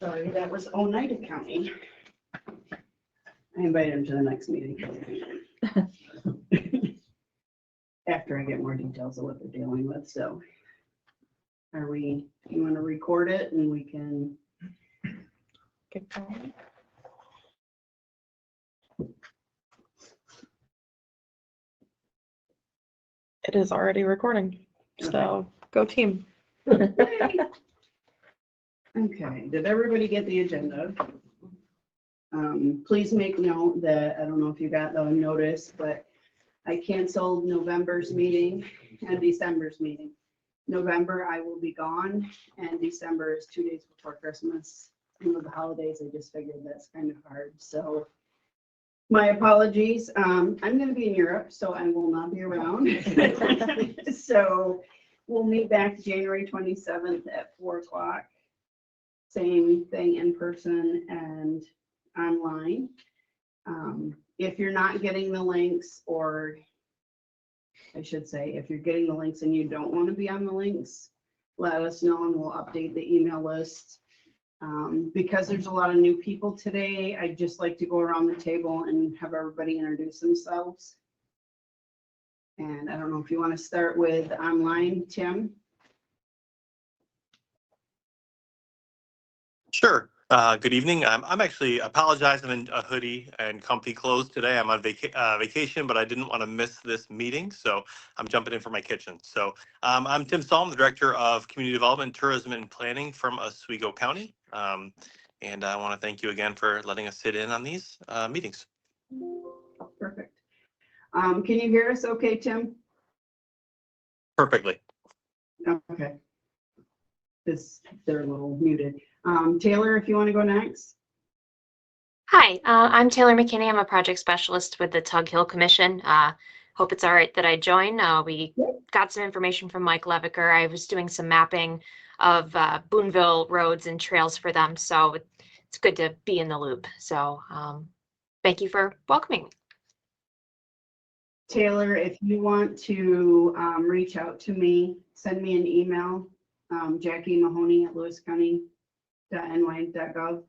sorry, that was Oneida County. I invite him to the next meeting. After I get more details of what they're dealing with, so. You want to record it and we can. Get going. It is already recording, so go team. Okay, did everybody get the agenda? Please make note that, I don't know if you got the notice, but I canceled November's meeting and December's meeting. November, I will be gone, and December is 2 days before Christmas. And with the holidays, I just figured that's kind of hard, so my apologies. I'm gonna be in Europe, so I will not be around. So we'll meet back January 27th at 4 o'clock. Same thing in person and online. If you're not getting the links, or I should say, if you're getting the links and you don't want to be on the links, let us know and we'll update the email list. Because there's a lot of new people today, I'd just like to go around the table and have everybody introduce themselves. And I don't know if you want to start with online, Tim? Sure. Good evening. I'm actually apologize. I'm in a hoodie and comfy clothes today. I'm on vacation, but I didn't want to miss this meeting, so I'm jumping in for my kitchen. So I'm Tim Salm, the Director of Community Development, Tourism, and Planning from Oswego County. And I want to thank you again for letting us sit in on these meetings. Perfect. Can you hear us okay, Tim? Perfectly. Okay. They're a little muted. Taylor, if you want to go next. Hi, I'm Taylor McKinney. I'm a project specialist with the Tug Hill Commission. Hope it's all right that I join. We got some information from Mike Levicker. I was doing some mapping of Boonville roads and trails for them, so it's good to be in the loop. So thank you for welcoming me. Taylor, if you want to reach out to me, send me an email, Jackie Mahoney at lewiscounty.ny.gov.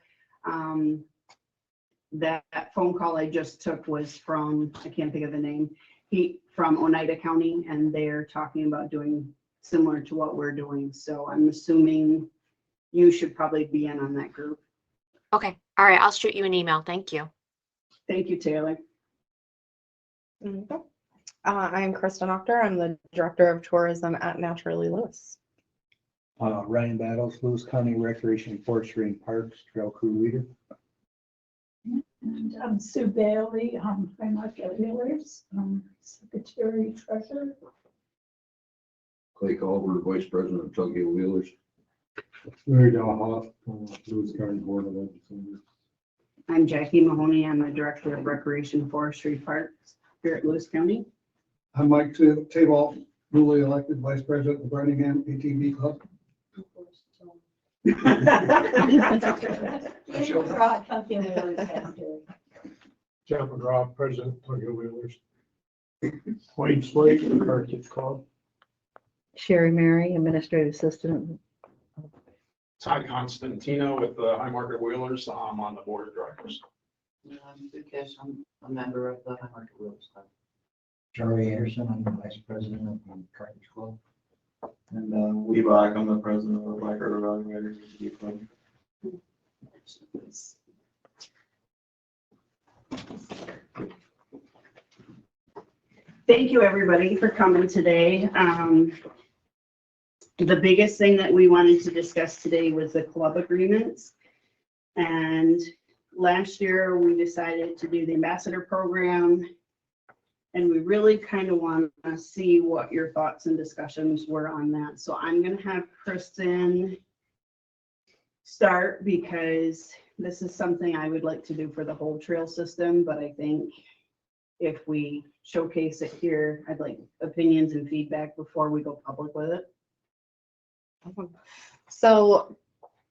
That phone call I just took was from, I can't think of the name, from Oneida County, and they're talking about doing similar to what we're doing. So I'm assuming you should probably be in on that group. Okay, all right, I'll shoot you an email. Thank you. Thank you, Taylor. Okay. I'm Kristen Octor. I'm the Director of Tourism at Naturally Lewis. Ryan Battles, Lewis County Recreation, Forestry and Parks, Trail Crew Leader. And I'm Sue Bailey, I'm Market Wheelers, Secretary Treasurer. Clay Culver, Vice President of Tug Hill Wheelers. Larry Dahoff, Lewis County Board of Legislators. I'm Jackie Mahoney. I'm the Director of Recreation, Forestry, Parks here at Lewis County. I'm Mike Table, newly elected Vice President of Birmingham ATV Club. Jeff McGraw, President of Tug Hill Wheelers. Wayne Slade, Carthage Club. Sherry Mary, Administrative Assistant. Todd Constantino with the High Market Wheelers. I'm on the board of directors. Because I'm a member of the High Market Wheelers Club. Charlie Anderson, I'm the Vice President of the Carthage Club. And Lee Bach, I'm the President of the Black River Valley Riders Club. Thank you, everybody, for coming today. The biggest thing that we wanted to discuss today was the club agreements. And last year we decided to do the ambassador program. And we really kind of want to see what your thoughts and discussions were on that. So I'm going to have Kristen start, because this is something I would like to do for the whole trail system. But I think if we showcase it here, I'd like opinions and feedback before we go public with it. So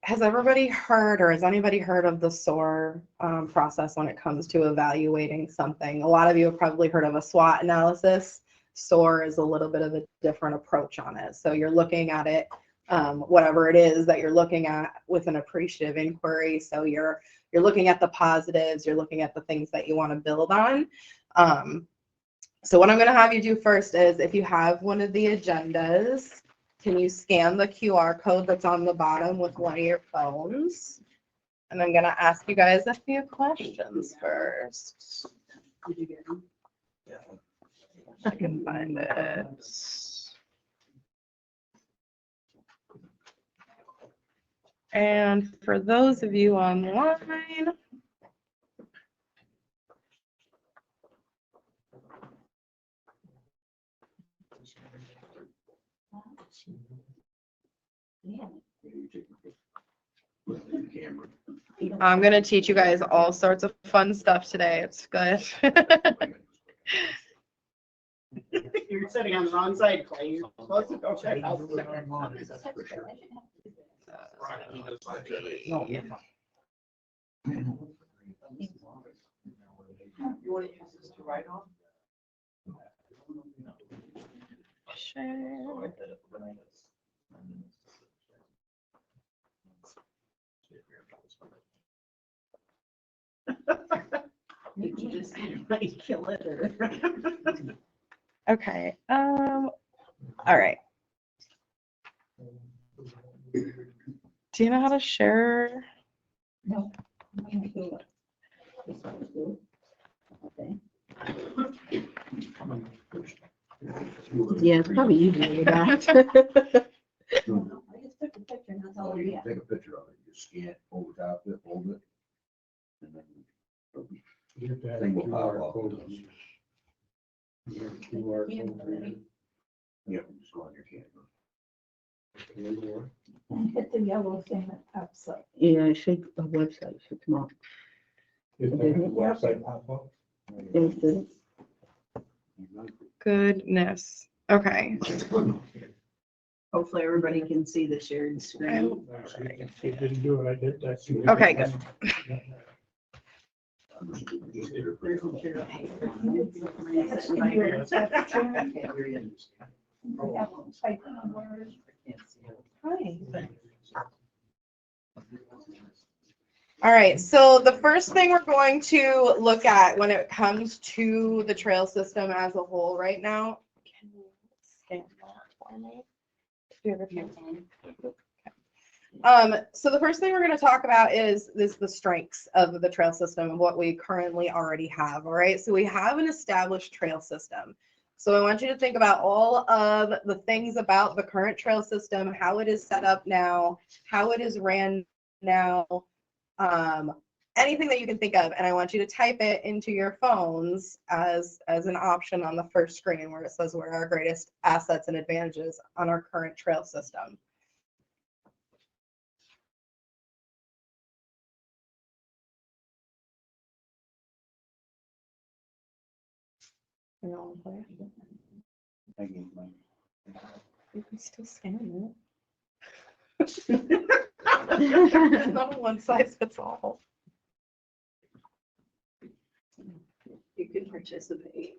has everybody heard, or has anybody heard of the SOAR process when it comes to evaluating something? A lot of you have probably heard of a SWOT analysis. SOAR is a little bit of a different approach on it. So you're looking at it whatever it is that you're looking at with an appreciative inquiry. So you're looking at the positives, you're looking at the things that you want to build on. So what I'm going to have you do first is, if you have one of the agendas, can you scan the QR code that's on the bottom with one of your phones? And I'm going to ask you guys a few questions first. Did you get them? I can find it. And for those of you online, I'm going to teach you guys all sorts of fun stuff today. It's good. You're sitting on the wrong side, Clay. You're supposed to go check out. You want to use this to write on? Share. You just might kill it or. Okay. All right. Do you know how to share? No. I can't do it. This one's good. Okay. Yeah, it's probably easier with that. I just took a picture and that's all I got. Take a picture of it, you scan it, over top it, hold it. And then You have to have a thing will pop QR off. code. Your QR code. Yeah, just go on your camera. And hit the yellow thing that pops up. Yeah, it should, a website should come up. If the website pop up. Yes, it is. Goodness. Okay. Hopefully everybody can see the shared screen. It didn't do it, I did that. Okay, good. All right, so the first thing we're going to look at when it comes to the trail system as a whole right now, can you scan that for me? Do you have your phone? So the first thing we're going to talk about is the strengths of the trail system and what we currently already have. All right, so we have an established trail system. So I want you to think about all of the things about the current trail system, how it is set up now, how it is ran now, anything that you can think of. And I want you to type it into your phones as an option on the first screen where it says what are our greatest assets and advantages on our current trail system. You can still scan it. It's not one size fits all. You can participate.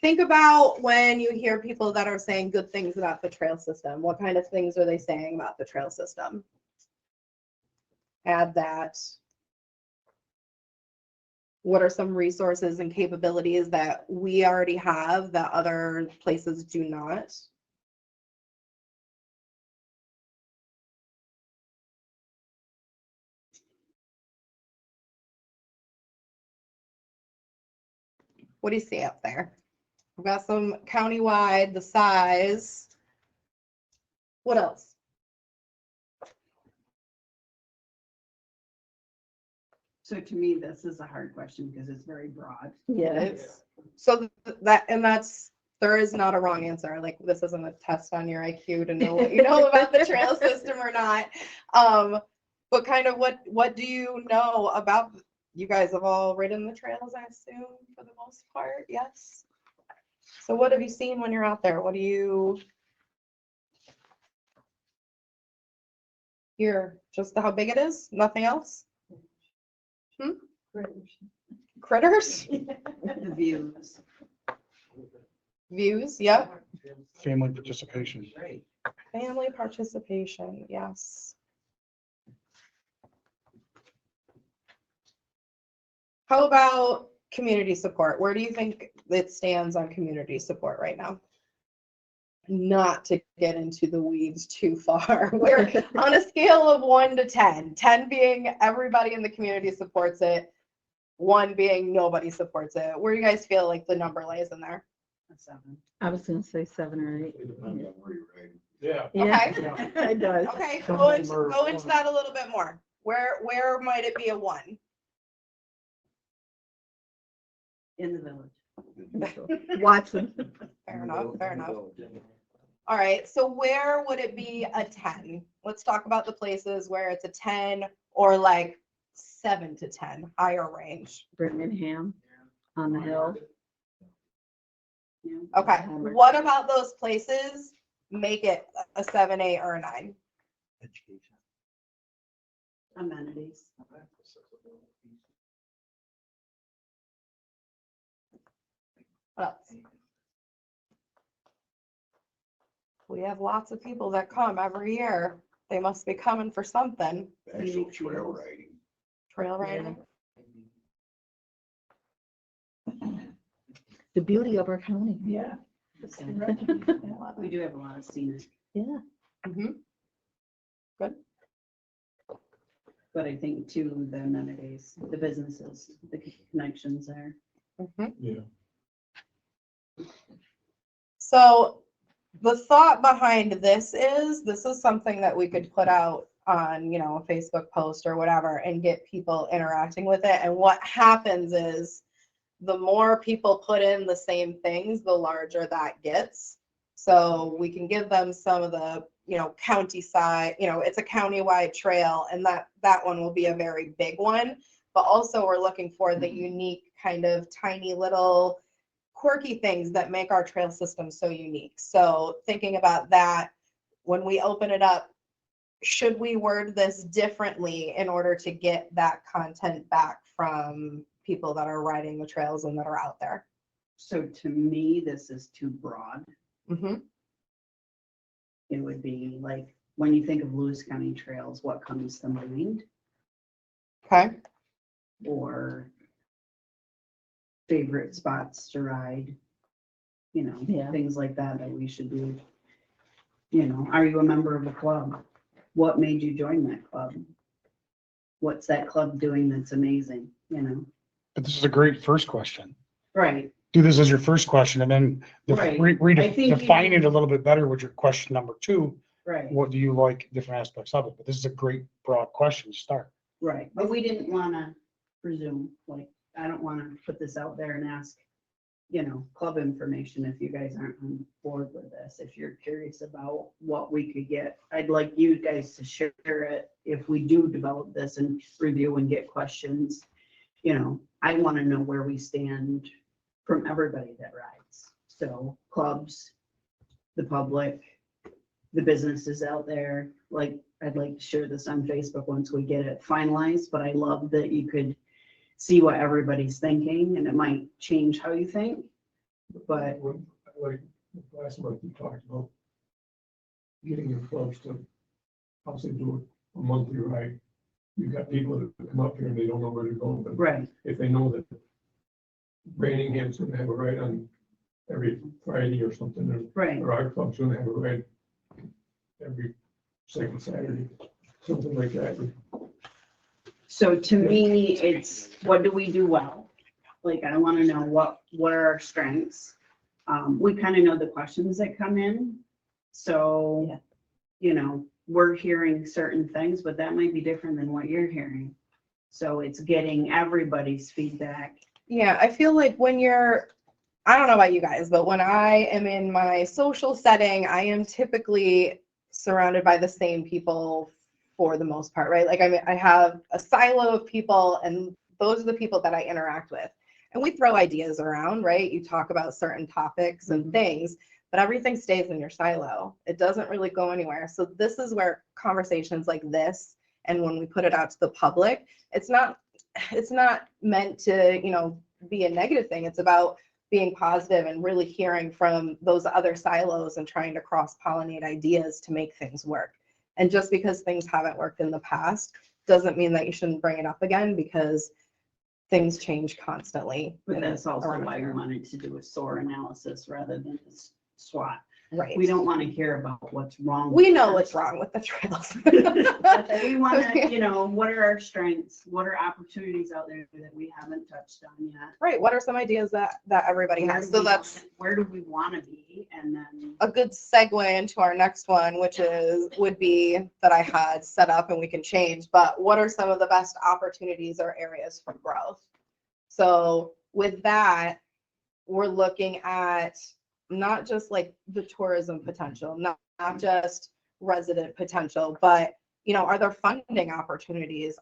Think about when you hear people that are saying good things about the trail system. What kind of things are they saying about the trail system? Add that. What are some resources and capabilities that we already have that other places do not? What do you see up there? We've got some countywide, the size. What else? So to me, this is a hard question because it's very broad. Yes. So there is not a wrong answer. Like, this isn't a test on your IQ to know what you know about the trail system or not. But kind of what do you know about, you guys have all ridden the trails, I assume, for the most part, yes? So what have you seen when you're out there? What do you hear? Just how big it is? Nothing else? Critters. Critters? The views. Views, yep. Family participation. Family participation, yes. How about community support? Where do you think it stands on community support right now? Not to get into the weeds too far. We're on a scale of 1 to 10. 10 being everybody in the community supports it. 1 being nobody supports it. Where do you guys feel like the number lays in there? A 7. I was gonna say 7 or 8. Depends on where you're at. Yeah. Okay. It does. Okay, Some go of into, them are go into one. that a little bit more. Where might it be a 1? In the village. Watson. Fair enough, fair enough. All right, so where would it be a 10? Let's talk about the places where it's a 10 or like 7 to 10, higher range. Birmingham on the hill. Yeah. Okay, what about those places make it a 7, 8, or a 9? Amenities. What else? We have lots of people that come every year. They must be coming for something. Actual trail riding. Trail riding. The beauty of our county. Yeah. We do have a lot of scenic, Yeah. Mhm. but I think too, the amenities, the businesses, the connections there. Mhm. Yeah. So the thought behind this is something that we could put out on, a Facebook post or whatever and get people interacting with it. And what happens is the more people put in the same things, the larger that gets. So we can give them some of the, county side, it's a county-wide trail, and that one will be a very big one. But also we're looking for the unique kind of tiny little quirky things that make our trail system so unique. So thinking about that, when we open it up, should we word this differently in order to get that content back from people that are riding the trails and that are out there? So to me, this is too broad. Mm-hmm. It would be like, when you think of Lewis County trails, what comes to mind? Okay. Or favorite spots to ride, Yeah. things like that we should do. Are you a member of a club? What made you join that club? What's that club doing that's amazing, But this is a great first question. Right, Do this as your first question and then Right. I think you define it do. a little bit better with your question number 2. right, What do you like, different aspects of it? But this is a great broad question to start. right. But we didn't want to presume, like, I don't want to put this out there and ask, club information if you guys aren't on board with this. If you're curious about what we could get, I'd like you guys to share it if we do develop this and review and get questions. I want to know where we stand from everybody that rides. So clubs, the public, the businesses out there. Like, I'd like to share this on Facebook once we get it finalized, but I love that you could see what everybody's thinking, and it might change how you think. But Like last month, we talked about getting your clubs to possibly do a monthly ride. You've got people that come up here and they don't know where they're going, but right, if they know that Branningham's gonna have a ride on every Friday or something, right. or our club's gonna have a ride every second Saturday, something like that. So to me, it's, what do we do well? Like, I want to know what are our strengths? We kind of know the questions that come in. So, we're hearing certain things, but that might be different than what you're hearing. So it's getting everybody's feedback. Yeah, I feel like I don't know about you guys, but when I am in my social setting, I am typically surrounded by the same people for the most part, right? Like I have a silo of people, and those are the people that I interact with. And we throw ideas around, right? You talk about certain topics and things, but everything stays in your silo. It doesn't really go anywhere. So this is where conversations like this, and when we put it out to the public, it's not meant to, be a negative thing. It's about being positive and really hearing from those other silos and trying to cross-pollinate ideas to make things work. And just because things haven't worked in the past doesn't mean that you shouldn't bring it up again, because things change constantly. But and that's also around why here. we wanted to do a SOAR analysis rather than a SWOT. Right. We don't want to hear about what's wrong. We know what's wrong with the trails. But we want to, you know, what are our strengths? What are opportunities out there that we haven't touched on yet? Right. What are some ideas that everybody has? So that's Where do we want to be? And then a good segue into our next one, which would be that I had set up and we can change, but what are some of the best opportunities or areas for growth? So with that, we're looking at not just like the tourism potential, not just resident potential, but, you know, are there funding opportunities?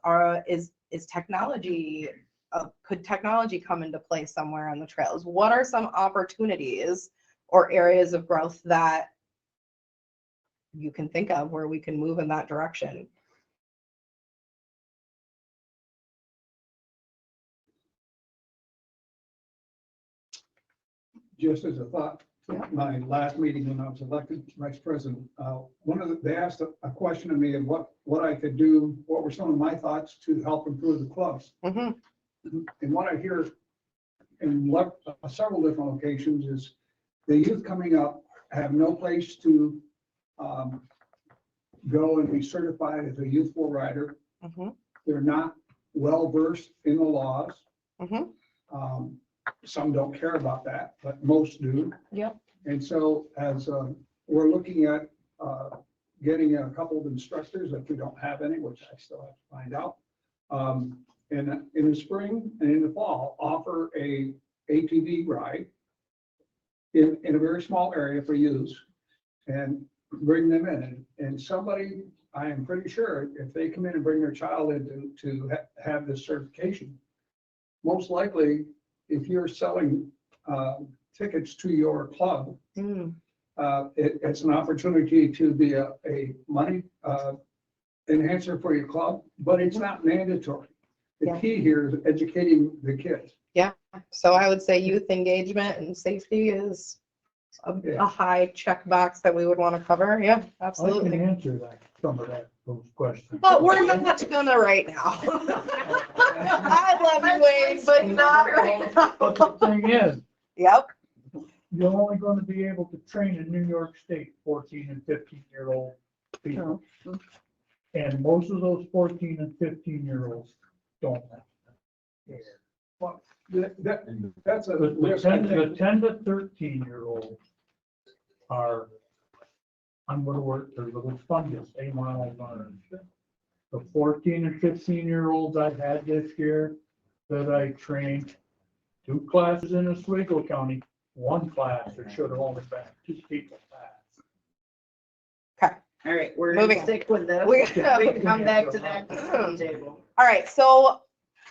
Is technology, could technology come into play somewhere on the trails? What are some opportunities or areas of growth that you can think of where we can move in that direction? Just as a thought, Yeah. my last meeting when I was elected vice president, they asked a question of me of what I could do, what were some of my thoughts to help improve the clubs. Mm-hmm. And what I hear in several different locations is the youth coming up have no place to go and be certified as a youthful rider. Mm-hmm. They're not well versed in the laws. Mm-hmm. Some don't care about that, but most do. Yep. And so as we're looking at getting a couple of instructors, if we don't have any, which I still have to find out, in the spring and in the fall, offer a ATV ride in a very small area for use and bring them in. And somebody, I am pretty sure, if they come in and bring their child in to have this certification, most likely, if you're selling tickets to your club, it's an opportunity to be a money enhancer for your club, but it's not mandatory. The key here is educating the kids. Yeah. So I would say youth engagement and safety is a high checkbox that we would want to cover. Yeah, I absolutely. can answer that, some of those questions. But we're not gonna right now. I love you, Wayne, but not right now. But the thing is, Yep. you're only gonna be able to train in New York State, 14 and 15-year-old people. And most of those 14 and 15-year-olds don't have that. Well, that's a The risk. I 10 think. to 13-year-olds are, I'm gonna work, they're little fungus, 8 miles on it. The 14 and 15-year-olds I've had this year that I trained, 2 classes in Oswego County, 1 class that should have only been 2 people passed. Okay. all right, we're Moving gonna on. stick with this. We- We can come back to that table. All right. So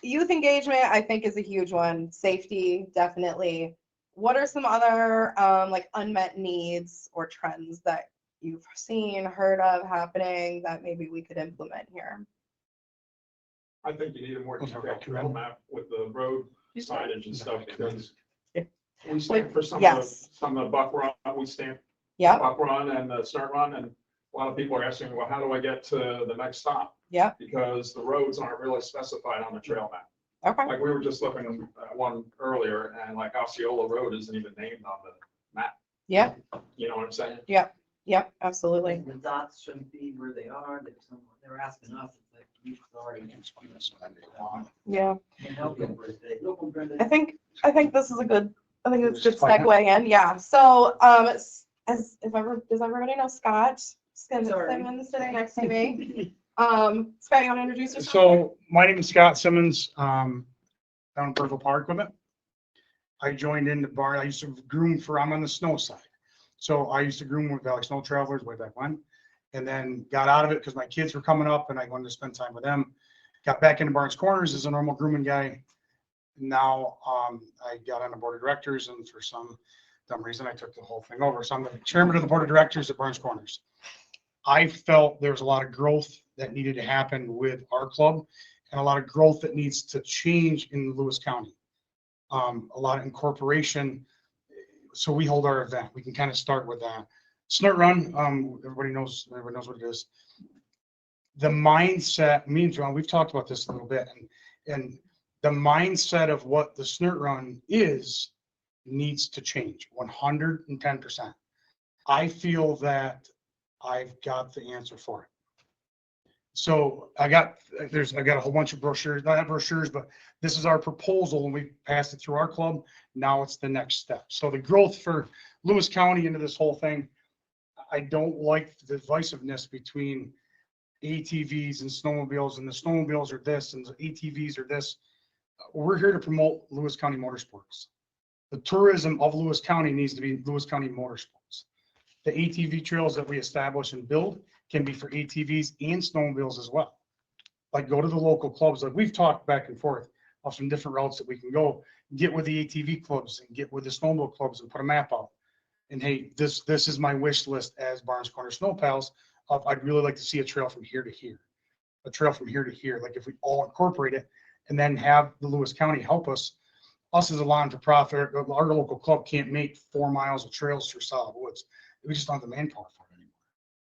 youth engagement, I think, is a huge one. Safety, definitely. What are some other like unmet needs or trends that you've seen, heard of happening that maybe we could implement here? I think you need a more detailed trail map with the road signage and stuff, because we stand for some of the buck run, we stand Yeah. buck run and the start run, and a lot of people are asking, well, how do I get to the next stop? Yeah. Because the roads aren't really specified on the trail map. Okay. Like we were just looking at one earlier, and like Osceola Road isn't even named on the map. Yeah. You know what I'm saying? Yep. Absolutely. The dots shouldn't be where they are. They're asking us. It's like, you've already. Yeah. Can't help it. Look, Brenda. I think this is a good. I think it's a good segue in. Yeah. So does everybody know Scott Simmons sitting next to me? Scott, you want to introduce yourself? So my name is Scott Simmons, down in Burville Power Equipment. I joined in the barn. I used to groom I'm on the snow side. So I used to groom with Valley Snow Travelers way back when, and then got out of it because my kids were coming up and I wanted to spend time with them. Got back into Barnes Corners as a normal grooming guy. Now I got on the board of directors, and for some dumb reason I took the whole thing over. So I'm the chairman of the board of directors at Barnes Corners. I felt there was a lot of growth that needed to happen with our club and a lot of growth that needs to change in Lewis County. a lot of incorporation. So we hold our event. We can kind of start with that. Snort Run, everybody knows what it is. The mindset, me and John, we've talked about this a little bit, and the mindset of what the Snort Run is needs to change 110%. I feel that I've got the answer for it. So I got a whole bunch of brochures, not brochures, but this is our proposal, and we passed it through our club. Now it's the next step. So the growth for Lewis County into this whole thing, I don't like the divisiveness between ATVs and snowmobiles, and the snowmobiles are this and the ATVs are this. We're here to promote Lewis County motorsports. The tourism of Lewis County needs to be Lewis County motorsports. The ATV trails that we establish and build can be for ATVs and snowmobiles as well. Like, go to the local clubs. Like, we've talked back and forth of some different routes that we can go, get with the ATV clubs and get with the snowmobile clubs and put a map out. And hey, this is my wish list as Barnes Corner Snow Pals of, I'd really like to see a trail from here to here, a trail from here to here. Like, if we all incorporate it and then have the Lewis County help us as a non-for-profit, our local club can't make 4 miles of trails through solid woods. We just don't have the manpower for it anymore.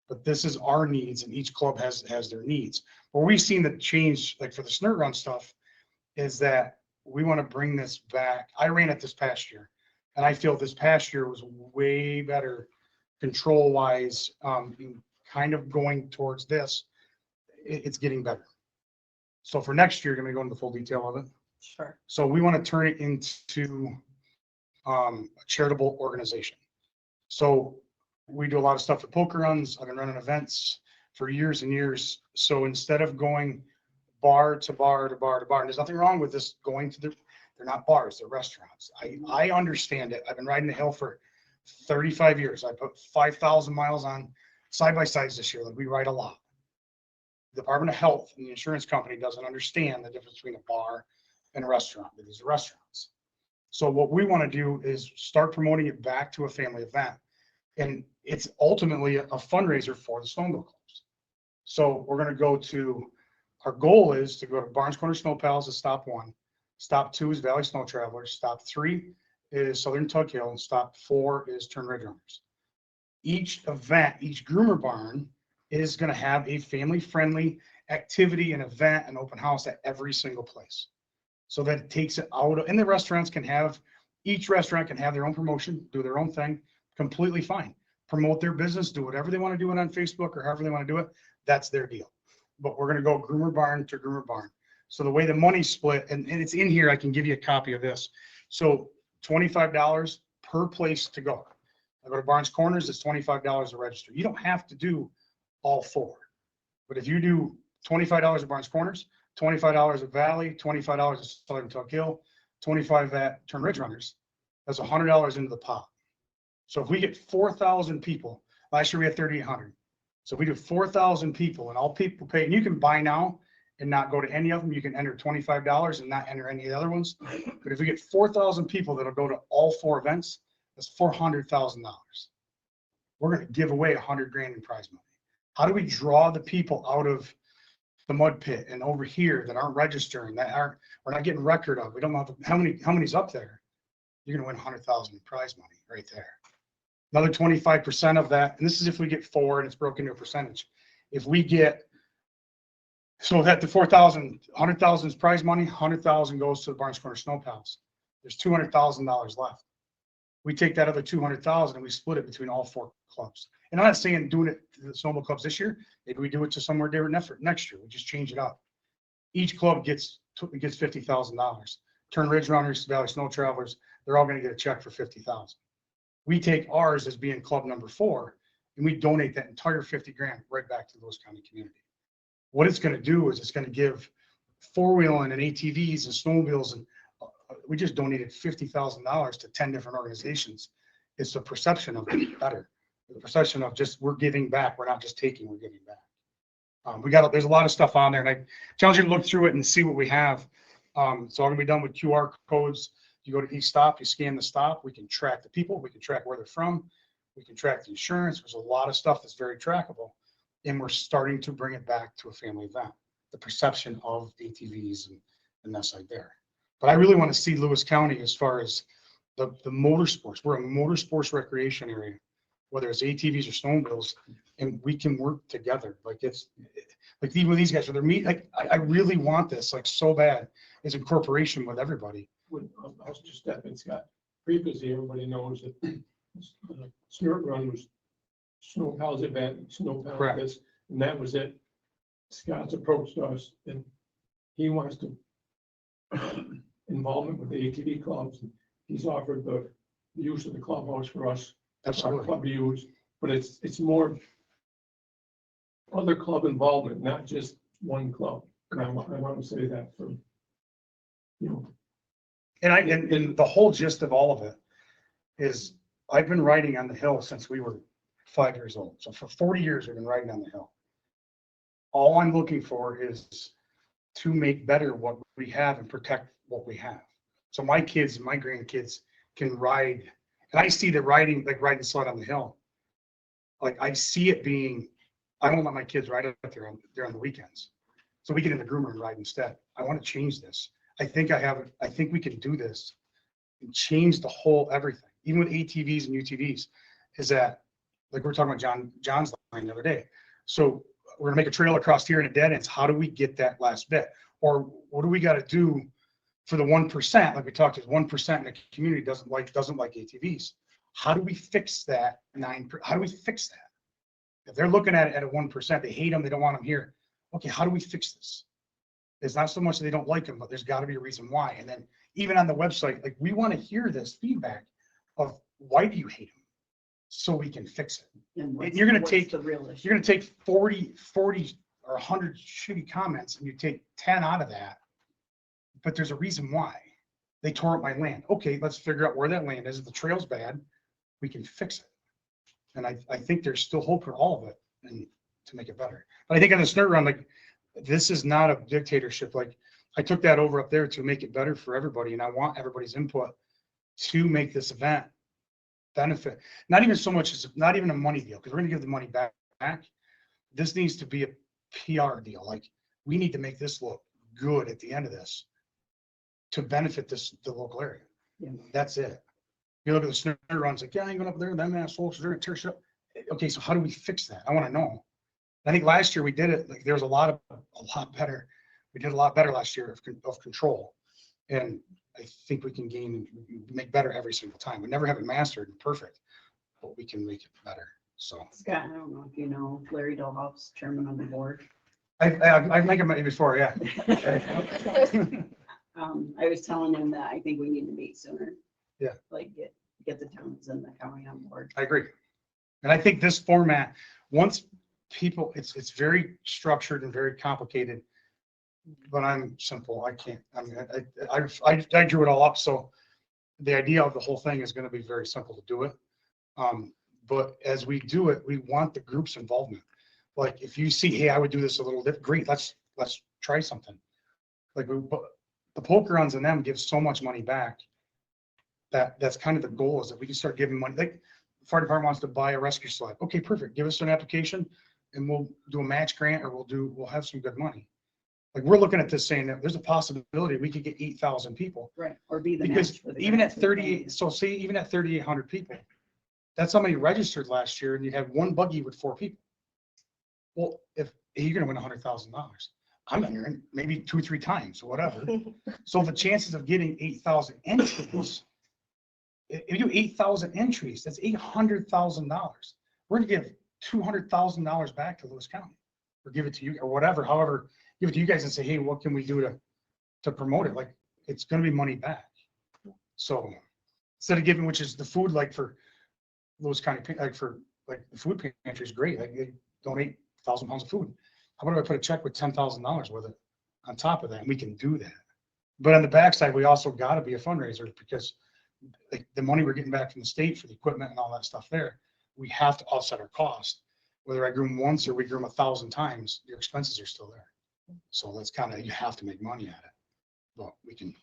But this is our needs, and each club has their needs. What we've seen the change, like for the Snort Run stuff, is that we want to bring this back. I ran it this past year, and I feel this past year was way better control-wise, kind of going towards this. It's getting better. So for next year, going to go into the full detail of it. Sure. So we want to turn it into a charitable organization. So we do a lot of stuff with poker runs. I've been running events for years and years. So instead of going bar to bar to bar to bar, and there's nothing wrong with this going to they're not bars, they're restaurants. I understand it. I've been riding the hill for 35 years. I put 5,000 miles on side-by-sides this year. Like, we ride a lot. The Department of Health and the insurance company doesn't understand the difference between a bar and a restaurant. These are restaurants. So what we want to do is start promoting it back to a family event. And it's ultimately a fundraiser for the snowmobile clubs. So we're going to go to, our goal is to go to Barnes Corner Snow Pals as stop 1. Stop 2 is Valley Snow Travelers. Stop 3 is Southern Tug Hill. And stop 4 is Turn Ridge Runners. Each event, each groomer barn is going to have a family-friendly activity, an event, an open house at every single place. So that it takes it out of, and the restaurants can have, each restaurant can have their own promotion, do their own thing, completely fine. Promote their business, do whatever they want to do it on Facebook or however they want to do it. That's their deal. But we're going to go groomer barn to groomer barn. So the way the money's split, and it's in here, I can give you a copy of this. So $25 per place to go. I go to Barnes Corners, it's $25 to register. You don't have to do all 4. But if you do $25 at Barnes Corners, $25 at Valley, $25 at Southern Tug Hill, $25 at Turn Ridge Runners, that's $100 into the pot. So if we get 4,000 people, last year we had 3,800. So if we do 4,000 people and all people pay, and you can buy now and not go to any of them, you can enter $25 and not enter any of the other ones. But if we get 4,000 people that'll go to all 4 events, that's $400,000. We're going to give away $100,000 in prize money. How do we draw the people out of the mud pit and over here that aren't registering, we're not getting record of? We don't know how many's up there. You're going to win 100,000 in prize money right there. Another 25% of that, and this is if we get 4 and it's broken into a percentage. If we get, so that the 4,000, 100,000 is prize money, 100,000 goes to the Barnes Corner Snow Pals. There's $200,000 left. We take that other 200,000 and we split it between all 4 clubs. And I'm not saying doing it to the snowmobile clubs this year. Maybe we do it to somewhere different next year. We just change it up. Each club gets $50,000. Turn Ridge Runners, Valley Snow Travelers, they're all going to get a check for $50,000. We take ours as being club number 4, and we donate that entire $50,000 right back to the Lewis County community. What it's going to do is it's going to give 4-wheeling and ATVs and snowmobiles, and we just donated $50,000 to 10 different organizations. It's the perception of it better. The perception of just, we're giving back. We're not just taking, we're giving back. There's a lot of stuff on there, and I challenge you to look through it and see what we have. So I'm going to be done with QR codes. You go to each stop, you scan the stop. We can track the people. We can track where they're from. We can track the insurance. There's a lot of stuff that's very trackable, and we're starting to bring it back to a family event. The perception of ATVs and that side there. But I really want to see Lewis County as far as the motorsports. We're a motorsports recreation area, whether it's ATVs or snowmobiles, and we can work together. Like it's like even with these guys, for their meet, like I really want this like so bad as incorporation with everybody. I was just stepping, Scott. Previously, everybody knows that Snort Run was Snow Pals event, Snow Pals Correct. this, and that was it. Scott's approached us and he wants to involvement with the ATV clubs. He's offered the use of the clubhouse for us, our Absolutely. club to use, but it's more other club involvement, not just one club. And I want to say that for, you know. And the whole gist of all of it is I've been riding on the hill since we were 5 years old. So for 40 years, we've been riding on the hill. All I'm looking for is to make better what we have and protect what we have. So my kids and my grandkids can ride. And I see that riding, like riding sled on the hill. Like I see it being, I won't let my kids ride up there on the weekends. So we get in the groomer and ride instead. I want to change this. I think we can do this and change the whole everything, even with ATVs and UTVs, is that like we were talking about John's line the other day. So we're gonna make a trail across here in a dead ends. How do we get that last bit? Or what do we got to do for the 1%? Like we talked, there's 1% in the community doesn't like ATVs. How do we fix that? How do we fix that? If they're looking at it at a 1%, they hate them, they don't want them here. Okay, how do we fix this? It's not so much that they don't like them, but there's got to be a reason why. And then even on the website, like we want to hear this feedback of why do you hate them, so we can fix it. And you're going to take the real issue. you're going to take 40 or 100 shitty comments and you take 10 out of that. But there's a reason why they tore up my land. Okay, let's figure out where that land is. If the trail's bad, we can fix it. And I think there's still hope for all of it and to make it better. But I think on the Snort Run, like this is not a dictatorship. Like I took that over up there to make it better for everybody. And I want everybody's input to make this event benefit. Not even so much as not even a money deal, because we're going to give the money back. This needs to be a PR deal. Like we need to make this look good at the end of this to benefit the local area. Yeah. That's it. You look at the Snort Runs, like, yeah, I ain't going up there, them assholes, they're going to tear shit up. Okay, so how do we fix that? I want to know. I think last year we did it, like there was a lot better. We did a lot better last year of control. And I think we can make better every single time. We never have it mastered and perfect, but we can make it better. So Scott, I don't know if you know Larry Dolhoff's chairman of the board. I've met him before, yeah. I was telling him that I think we need to meet sooner. Yeah. Like get the towns and the county on board. I agree. And I think this format, once people, it's very structured and very complicated, but I'm simple. I can't, I mean, I drew it all up. So the idea of the whole thing is going to be very simple to do it. But as we do it, we want the group's involvement. Like if you see, hey, I would do this a little bit, great, let's try something. Like the poker runs and them give so much money back. That's kind of the goal, is that we can start giving money. Like the fire department wants to buy a rescue sled. Okay, perfect. Give us an application and we'll do a match grant, or we'll have some good money. Like we're looking at this saying that there's a possibility we could get 8,000 people. Right. Or be the Because match for the even at grant. 38, so say even at 3,800 people, that's how many registered last year, and you had one buggy with 4 people. Well, if you're gonna win $100,000, I'm entering maybe 2 or 3 times or whatever. So the chances of getting 8,000 entries, if you do 8,000 entries, that's $800,000. We're gonna give $200,000 back to Lewis County, or give it to you, or whatever, however, give it to you guys and say, hey, what can we do to promote it? Like, it's gonna be money back. So instead of giving, which is the food, like for Lewis County, like for like the food pantry is great. Like they donate 1,000 pounds of food. How about if I put a check with $10,000 with it on top of that? And we can do that. But on the backside, we also got to be a fundraiser, because like the money we're getting back from the state for the equipment and all that stuff there, we have to offset our cost. Whether I groom once or we groom 1,000 times, your expenses are still there. So that's kind of, you have to make money at it. But we can,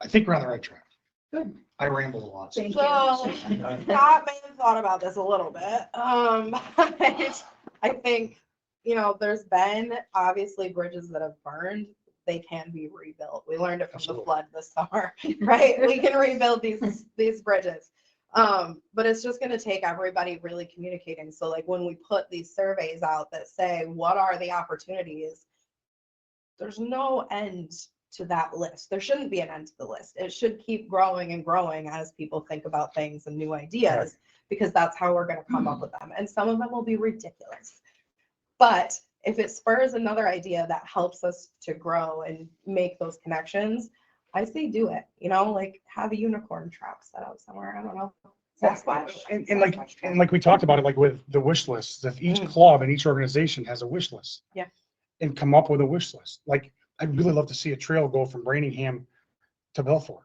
I think we're on the right track. Good. I rambled a lot. Thank So Scott may have thought about this a little bit. But I think, there's been obviously bridges that have burned. they can be rebuilt. We learned it from the Absolutely. flood this summer, right? We can rebuild these bridges. But it's just going to take everybody really communicating. So like when we put these surveys out that say, what are the opportunities? There's no end to that list. There shouldn't be an end to the list. It should keep growing and growing as people think about things and new ideas, Right. because that's how we're going to come up with them. And some of them will be ridiculous. But if it spurs another idea that helps us to grow and make those connections, I say do it. You know, like have a unicorn trap set up somewhere. I don't know. Sasquatch. And like we talked about it, like with the wish lists, if each club and each organization has a wish list. Yeah. And come up with a wish list. Like I'd really love to see a trail go from Branningham to Belfort.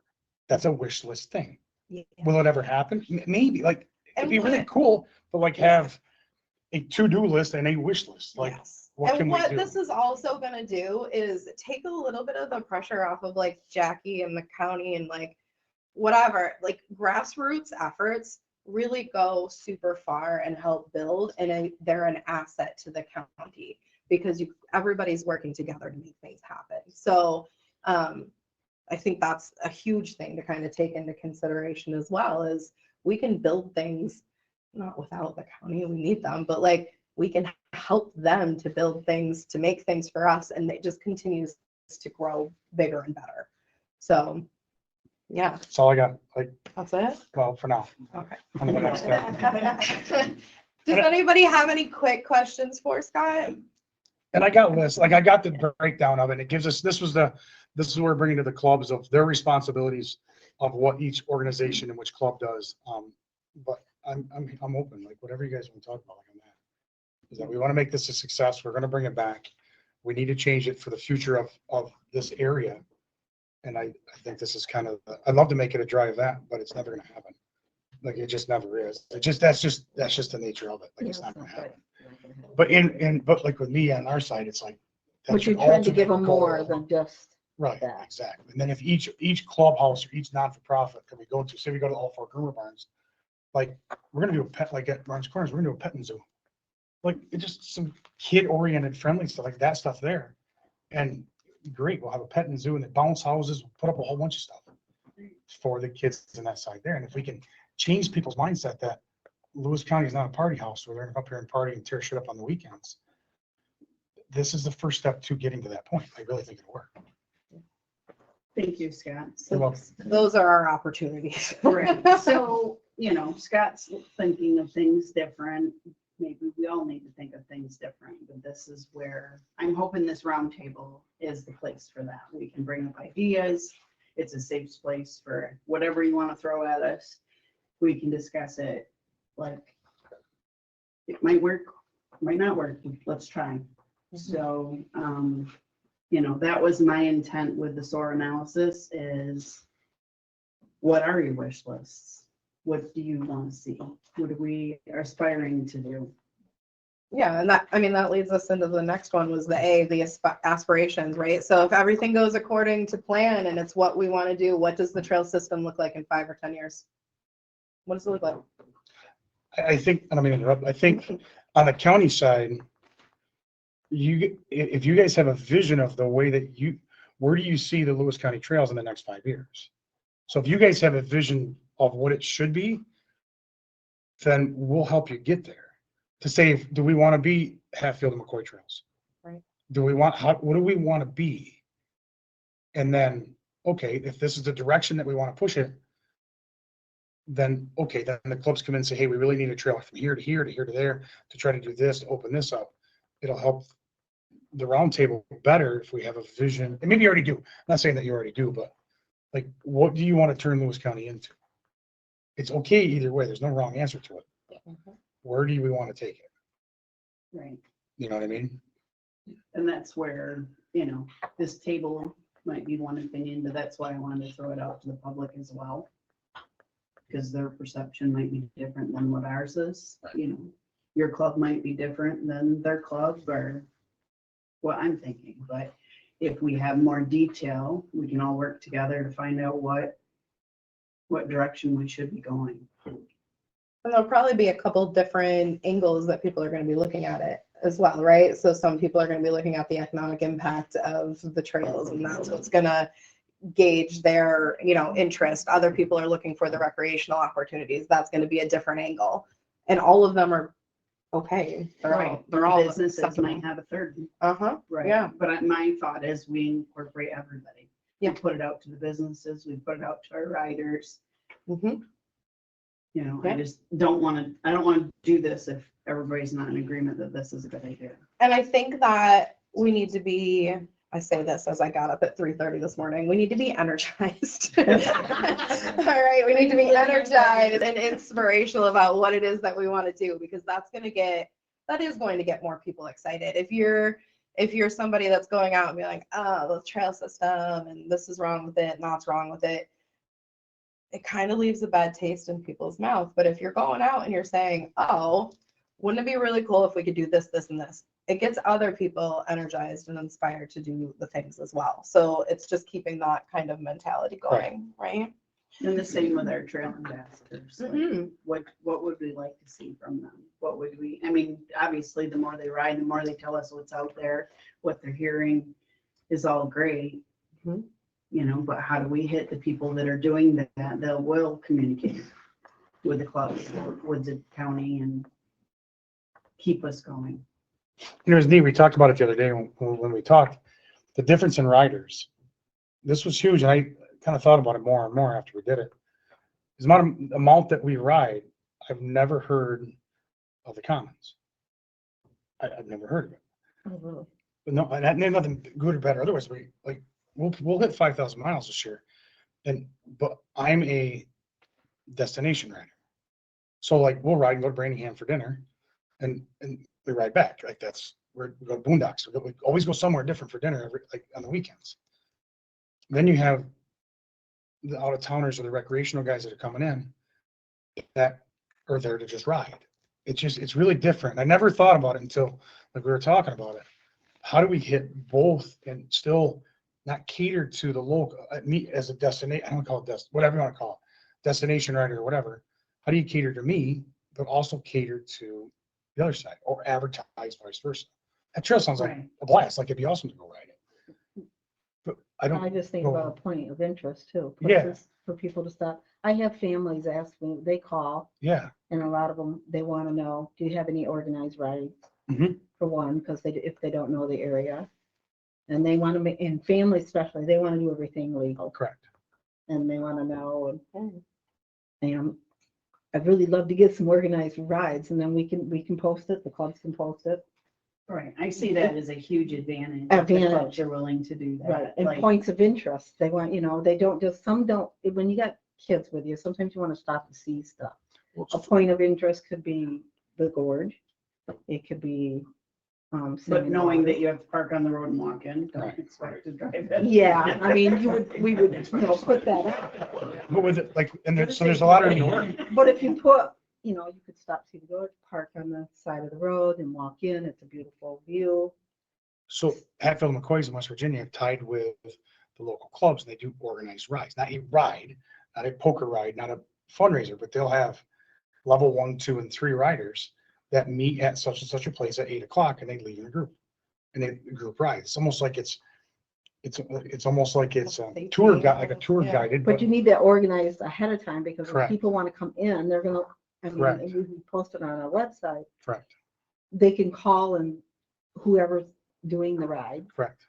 That's a wish list thing. Yeah. Will it ever happen? Maybe. Like it'd And be really what- cool to like have a to-do list and a wish list. Like Yes. what can And we what do? this is also going to do is take a little bit of the pressure off of like Jackie and the county and like whatever, like grassroots efforts really go super far and help build, and they're an asset to the county because everybody's working together to make things happen. So I think that's a huge thing to kind of take into consideration as well, is we can build things not without the county, we need them, but like we can help them to build things, to make things for us, and it just continues to grow bigger and better. So yeah, That's all I got. Like, that's it. well, for now. Okay. On to the next step. Does anybody have any quick questions for Scott? And I got lists, like I got the breakdown of it. It gives us, this is where we're bringing to the clubs of their responsibilities of what each organization and which club does. But I'm open, like whatever you guys want to talk about like on that. Is that we want to make this a success. We're going to bring it back. We need to change it for the future of this area. And I think this is kind of, I'd love to make it a dry event, but it's never going to happen. Like it just never is. That's just the nature of it. Like it's not going to happen. But like with me on our side, it's like. But you're trying to give them more than just Right, that. exactly. And then if each clubhouse or each non-for-profit that we go to, say we go to all 4 groomer barns, like we're gonna do a pet, like at Barnes Corners, we're gonna do a petting zoo. Like it's just some kid-oriented friendly stuff, like that stuff there. And great, we'll have a petting zoo and the bounce houses, we'll put up a whole bunch of stuff for the kids on that side there. And if we can change people's mindset that Lewis County is not a party house where they're gonna come up here and party and tear shit up on the weekends. This is the first step to getting to that point. I really think it'll work. Thank you, Scott. You're welcome. Those are our opportunities. Right. So, Scott's thinking of things different. Maybe we all need to think of things different, but this is where I'm hoping this round table is the place for that. We can bring up ideas. It's a safe place for whatever you want to throw at us. We can discuss it. Like, it might work, might not work. Let's try. So, that was my intent with the SOAR analysis is what are your wish lists? What do you want to see? What are we aspiring to do? Yeah, and that leads us into the next one was the aspirations, right? So if everything goes according to plan and it's what we want to do, what does the trail system look like in 5 or 10 years? What does it look like? I think, I don't mean to interrupt, I think on the county side, if you guys have a vision of the way that where do you see the Lewis County trails in the next 5 years? So if you guys have a vision of what it should be, then we'll help you get there. To say, do we want to be Hatfield and McCoy trails? Right. What do we want to be? And then, okay, if this is the direction that we want to push it, then, okay, then the clubs come in and say, hey, we really need a trail from here to here to here to there to try to do this, to open this up. It'll help the round table better if we have a vision. And maybe you already do. I'm not saying that you already do, but like, what do you want to turn Lewis County into? It's okay either way. There's no wrong answer to it. Where do we want to take it? Right. You know what I mean? And that's where, this table might be one opinion, but that's why I wanted to throw it out to the public as well. Because their perception might be different than what ours is. Your club might be different than their club or what I'm thinking. But if we have more detail, we can all work together to find out what direction we should be going. And there'll probably be a couple different angles that people are going to be looking at it. as well, right? So some people are going to be looking at the economic impact of the trails, and that's what's going to gauge their, interest. Other people are looking for the recreational opportunities. That's going to be a different angle. And all of them are okay. They're all businesses acceptable. might have a third. Right. Yeah, but my thought is we incorporate everybody. Yeah. We put it out to the businesses, we put it out to our riders. Mm-hmm. I just don't want to, I don't want to do this if everybody's not in agreement that this is a good idea. And I think that we need to be, I say this as I got up at 3:30 this morning, we need to be energized. All right, we need to be energized and inspirational about what it is that we want to do, because that is going to get more people excited. If you're somebody that's going out and be like, oh, the trail system and this is wrong with it and that's wrong with it, it kind of leaves a bad taste in people's mouth. But if you're going out and you're saying, oh, wouldn't it be really cool if we could do this, this, and this? It gets other people energized and inspired to do the things as well. So it's just keeping that kind of mentality going, right? And the same with our trail ambassadors. Like, Mhm. what would we like to see from them? What would we, I mean, obviously, the more they ride, the more they tell us what's out there, what they're hearing is all great. Mhm. But how do we hit the people that are doing that will communicate with the clubs, with the county, and keep us going? It was neat. We talked about it the other day when we talked, the difference in riders. This was huge. And I kind of thought about it more and more after we did it. The amount that we ride, I've never heard of the commons. I've never heard of it. Oh, really? But no, and that ain't nothing good or bad or otherwise. We'll hit 5,000 miles this year. But I'm a destination rider. So like we'll ride and go to Branningham for dinner and we ride back. Like we go to Boondocks. We always go somewhere different for dinner on the weekends. Then you have the out of towners or the recreational guys that are coming in that are there to just ride. It's really different. I never thought about it until like we were talking about it. How do we hit both and still not cater to the local, me as a destination, I don't call it whatever you want to call it, destination rider or whatever. How do you cater to me, but also cater to the other side or advertise vice versa? That trail sounds like a blast. Like it'd be awesome to go ride it. But I just think about a point of interest too. Yeah. Places for people to stop. I have families ask me, they call, Yeah. and a lot of them, they want to know, do you have any organized rides? Mhm. For one, because if they don't know the area. And they want to make, and families especially, they want to do everything legal. Correct. And they want to know, and I'd really love to get some organized rides, and then we can post it, the clubs can post it. Right, I see that as a huge advantage. If the clubs are willing to do that. Right, and Like, points of interest, they want, they don't just, some don't, when you got kids with you, sometimes you want to stop and see stuff. A point of interest could be the gorge, it could be, But knowing that you have to park on the road and walk in, don't expect to drive in. yeah, I mean, we would, put that out. But with it, like, and there's a lot of. But if you put, you could stop, see the gorge, park on the side of the road and walk in, it's a beautiful view. So Hatfield and McCoy's in West Virginia have tied with the local clubs, and they do organized rides, not a ride, not a poker ride, not a fundraiser, but they'll have level 1, 2, and 3 riders that meet at such and such a place at 8 o'clock, and they leave in a group, and they group ride. It's almost like it's almost like it's a tour guide, like a tour guided. But you need that organized ahead of time, because if Correct. people want to come in, they're gonna, Correct. if we post it on our website, Correct. they can call and whoever's doing the ride, Correct.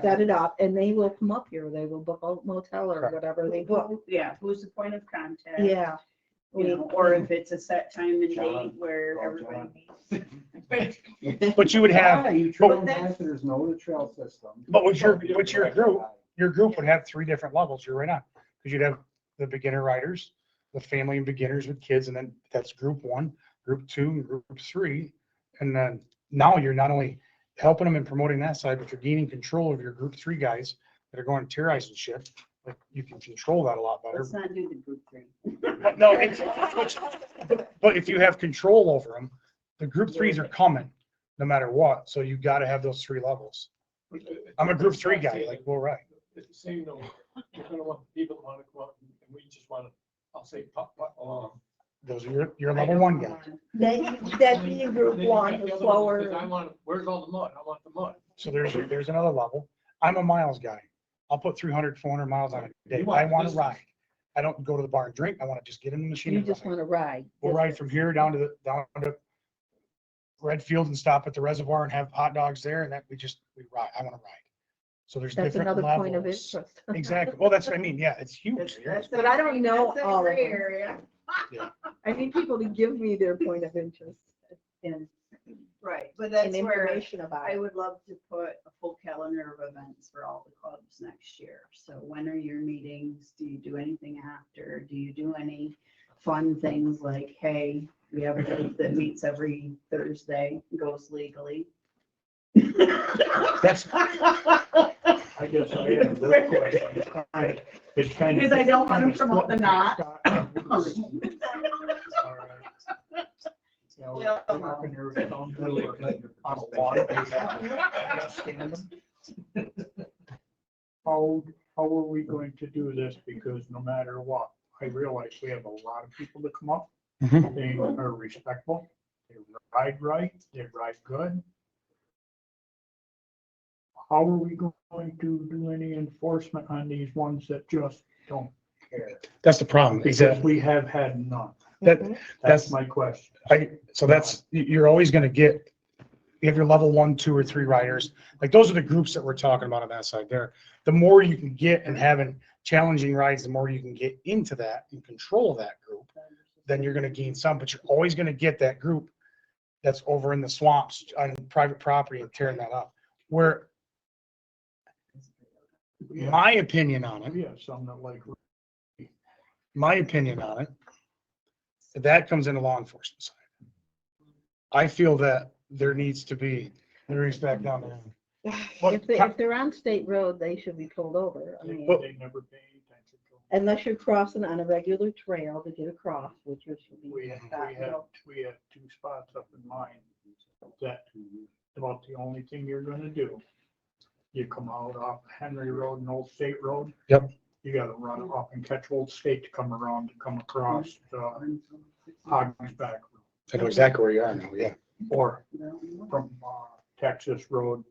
set it up, and they will come up here, they will book a motel or Correct. whatever they book. Yeah, who's the point of contact? Yeah. Or if it's a set time and date where everybody meets. But you would have. You trail ambassadors know the trail system. But with your group would have 3 different levels you're right on, because you'd have the beginner riders, the family and beginners with kids, and then that's group 1, group 2, and group 3. And then now you're not only helping them and promoting that side, but you're gaining control of your group 3 guys that are going to tier ice and shit. Like you can control that a lot better. Let's not do the group 3. No, but if you have control over them, the group 3s are coming no matter what. So you got to have those 3 levels. I'm a group 3 guy, like, well, right. It's the same, though. You're gonna want people to want to come out, and we just want to, I'll say, pop along. Those are your level 1 guys. that being group one, the slower. Because I want, where's all the mud? I want the mud. So there's another level. I'm a miles guy. I'll put 300, 400 miles on a day. You want I want to this- ride. I don't go to the bar and drink. I want to just get in the machine You and just ride. want to ride. We'll ride from here down to Redfield and stop at the reservoir and have hot dogs there, and that we ride. I want to ride. So there's That's different another point of levels. interest. Exactly. Well, that's what I mean. Yeah, it's huge. But I don't know That's a all of gray them. area. I need people to give me their point of interest and Right, but that's and where information about I it. would love to put a full calendar of events for all the clubs next year. So when are your meetings? Do you do anything after? Do you do any fun things like, hey, we have a group that meets every Thursday, goes legally? That's, I guess I am. This question. It's kind of. Because I don't want to promote the knot. Yeah, we're talking here with some really on a water. How are we going to do this? Because no matter what, I realize we have a lot of people that come up. They are respectful. They ride right. They ride good. How are we going to do any enforcement on these ones that just don't care? that's the problem. Is Because that, we have had none. that's That's my question. you're always going to get, you have your level 1, 2, or 3 riders. Like those are the groups that we're talking about on that side there. The more you can get and having challenging rides, the more you can get into that and control that group, then you're going to gain some, but you're always going to get that group that's over in the swamps on private property and tearing that up. Where my opinion on it, Yeah, some that like. that comes into law enforcement side. I feel that there needs to be, there is back down there. If they're on state road, they should be pulled over. I mean, They never pay any attention to them. unless you're crossing on a regular trail to get across, which should be. We had 2 spots up in mine. That about the only thing you're gonna do. You come out off Henry Road and Old State Road. Yep. You gotta run up and catch Old State to come around, to come across, Ogden's back. I know exactly where you are now, yeah. Or from, Texas Road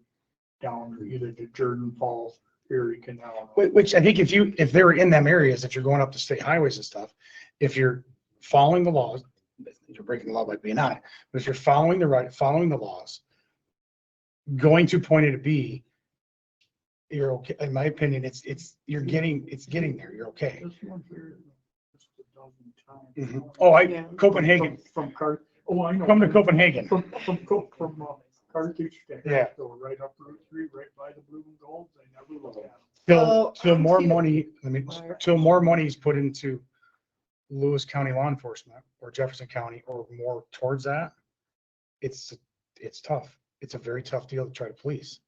down either to Jordan Falls, Erie Canal. Which I think if they were in them areas, if you're going up the state highways and stuff, if you're following the laws, you're breaking the law by being on it. But if you're following the laws, going to point A to B, you're okay. In my opinion, it's getting there. You're okay. This one here, just a dozen times. Oh, Copenhagen. From I know. Come to Copenhagen. From Carthage to Yeah. Haskell, right up Route 3, right by the blue and gold, they never look at them. Till more money, till more money is put into Lewis County law enforcement or Jefferson County or more towards that, it's tough. It's a very tough deal to try to police.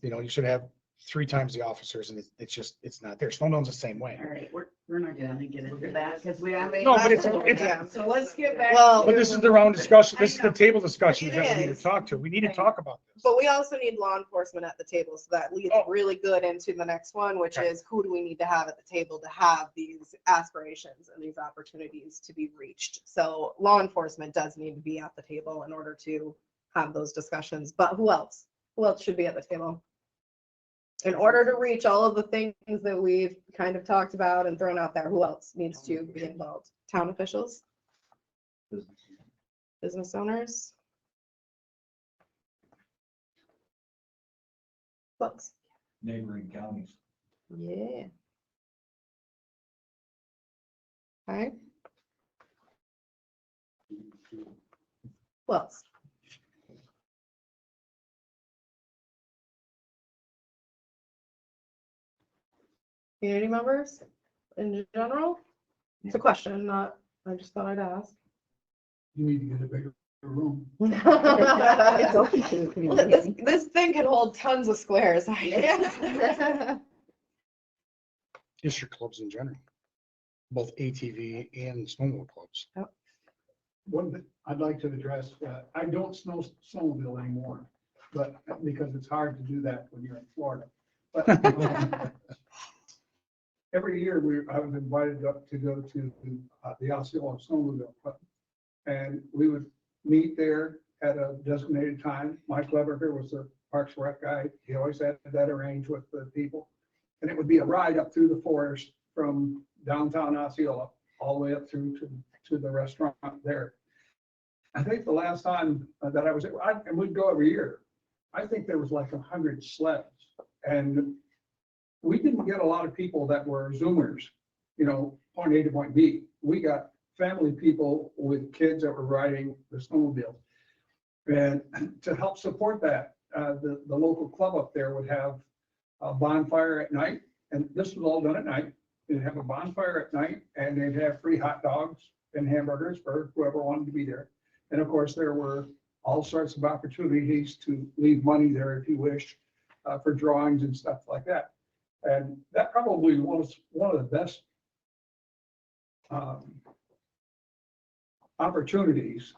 You should have 3 times the officers and it's not there. Snowdone's the same way. All right, we're not gonna get into that because we haven't. No, but it's- So let's get back. Well- But this is the round discussion. This is the table discussion It that we need to is. talk to. We need to talk about this. But we also need law enforcement at the table, so that leads Oh. really good into the next one, which Okay. is who do we need to have at the table to have these aspirations and these opportunities to be reached? So law enforcement does need to be at the table in order to have those discussions, but who else? Who else should be at the table? In order to reach all of the things that we've kind of talked about and thrown out there, who else needs to be involved? Town officials? Business owners? Books? Neighboring counties. Yeah. Okay. Who else? Community members in general? It's a question, not, I just thought I'd ask. You need to get a bigger room. It's open to the Look, community. this thing can hold tons of squares. Just your clubs in general, both ATV and snowmobile clubs. One that I'd like to address, I don't snowmobile anymore, but because it's hard to do that when you're in Florida. But every year I was invited up to go to the Osceola Snowmobile Club. And we would meet there at a designated time. Mike Leverker was the Parks Rec guy. He always had that arranged with the people. And it would be a ride up through the forest from downtown Osceola all the way up through to the restaurant there. I think the last time that I was, and we'd go every year. I think there was like 100 sleds, and we didn't get a lot of people that were Zoomers, you know, point A to point B. We got family people with kids that were riding the snowmobile. And to help support that, the local club up there would have a bonfire at night, and this was all done at night. They'd have a bonfire at night, and they'd have free hot dogs and hamburgers for whoever wanted to be there. And of course, there were all sorts of opportunities to leave money there if you wish, for drawings and stuff like that. And that probably was one of the best opportunities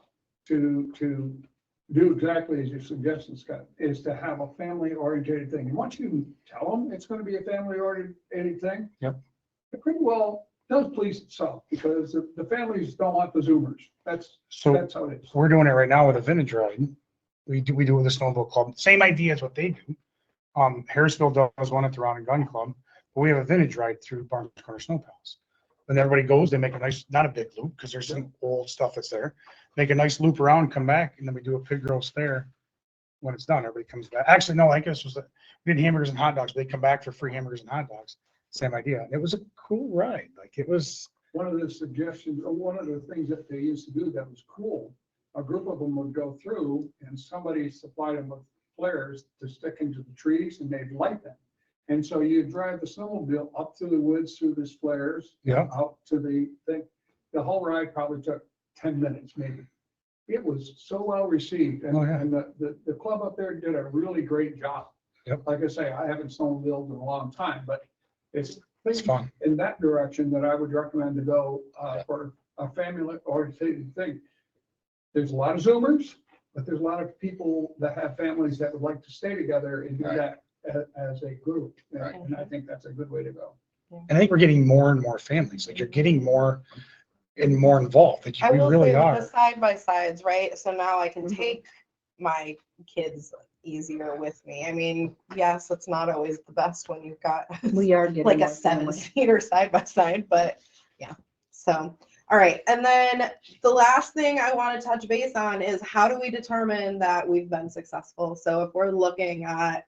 to do exactly as your suggestion, Scott, is to have a family-oriented thing. And once you tell them it's going to be a family-oriented thing, Yep. It pretty well does please itself, because the families don't want the Zoomers. That's how it is. We're doing it right now with a vintage ride. We do it with the Snowmobile Club. Same idea as what they do. Harrisville does one at the Round and Gun Club, but we have a vintage ride through Barnes Corner Snow Palace. When everybody goes, they make a nice, not a big loop, because there's some old stuff that's there. Make a nice loop around, come back, and then we do a pig roast there. When it's done, everybody comes back. Actually, no, I guess we did hamburgers and hot dogs. They come back for free hamburgers and hot dogs. Same idea. And it was a cool ride. Like, it was. One of the suggestions, or one of the things that they used to do that was cool, a group of them would go through and somebody supplied them with flares to stick into the trees, and they'd light them. And so you drive the snowmobile up through the woods through these flares, out to the thing. The whole ride probably took 10 minutes maybe. It was so well received, and, and the club up there did a really great job. Yep. Like I say, I haven't snowmobiled in a long time, but it's fun in that direction that I would recommend to go for a family-oriented thing. There's a lot of Zoomers, but there's a lot of people that have families that would like to stay together and do that as a group. And I think that's a good way to go. And I think we're getting more and more families. Like, you're getting more and more involved. Like, I we will really say are. the side by sides, right? So now I can take my kids easier with me. I mean, yes, it's not always the best when you've got We are getting like a more family. 7-seater side by side, but yeah. So, all right. And then the last thing I want to touch base on is, how do we determine that we've been successful? So if we're looking at,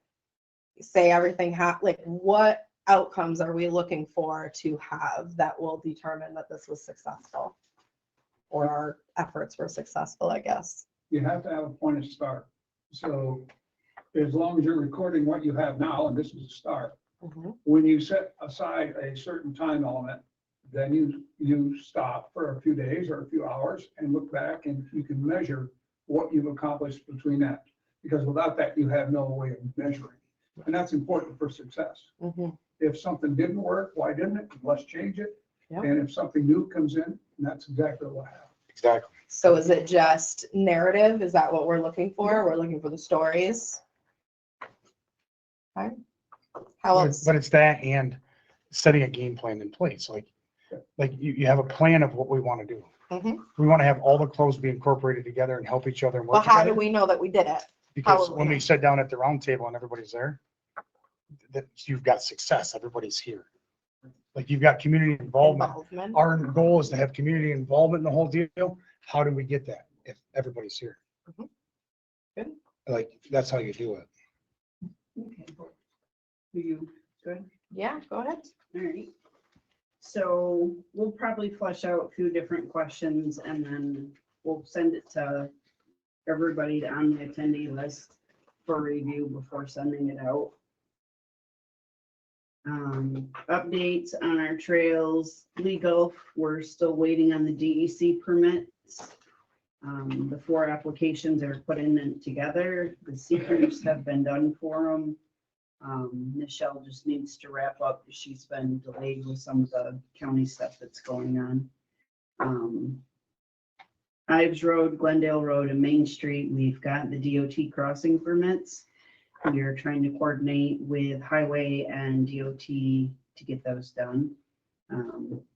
say, everything, like, what outcomes are we looking for to have that will determine that this was successful, or our efforts were successful, I guess? You have to have a point of start. So as long as you're recording what you have now, and this is a start, when you set aside a certain time element, then you stop for a few days or a few hours and look back, and you can measure what you've accomplished between that. Because without that, you have no way of measuring. And that's important for success. If something didn't work, why didn't it? Let's change it. And if something new comes in, that's exactly what happened. Exactly. So is it just narrative? Is that what we're looking for? We're looking for the stories. Okay. How else? But it's that and setting a game plan in place. Like you have a plan of what we want to do. We want to have all the clubs be incorporated together and help each other and work Well, how together. do we know that we did it? Because when we sit down at the round table and everybody's there, that you've got success. Everybody's here. Like, you've got community involvement. Our goal is to have community involvement in the whole deal. How do we get that if everybody's here? Good. Like, that's how you do it. Okay. Are you good? Yeah, go ahead. All right. So we'll probably flesh out a few different questions, and then we'll send it to everybody on the attendee list for review before sending it out. Updates on our trails, legal, we're still waiting on the DEC permits. The 4 applications are put in together. The seekers have been done for them. Michelle just needs to wrap up. She's been delayed with some of the county stuff that's going on. Ives Road, Glendale Road, and Main Street, we've got the DOT crossing permits. We are trying to coordinate with Highway and DOT to get those done.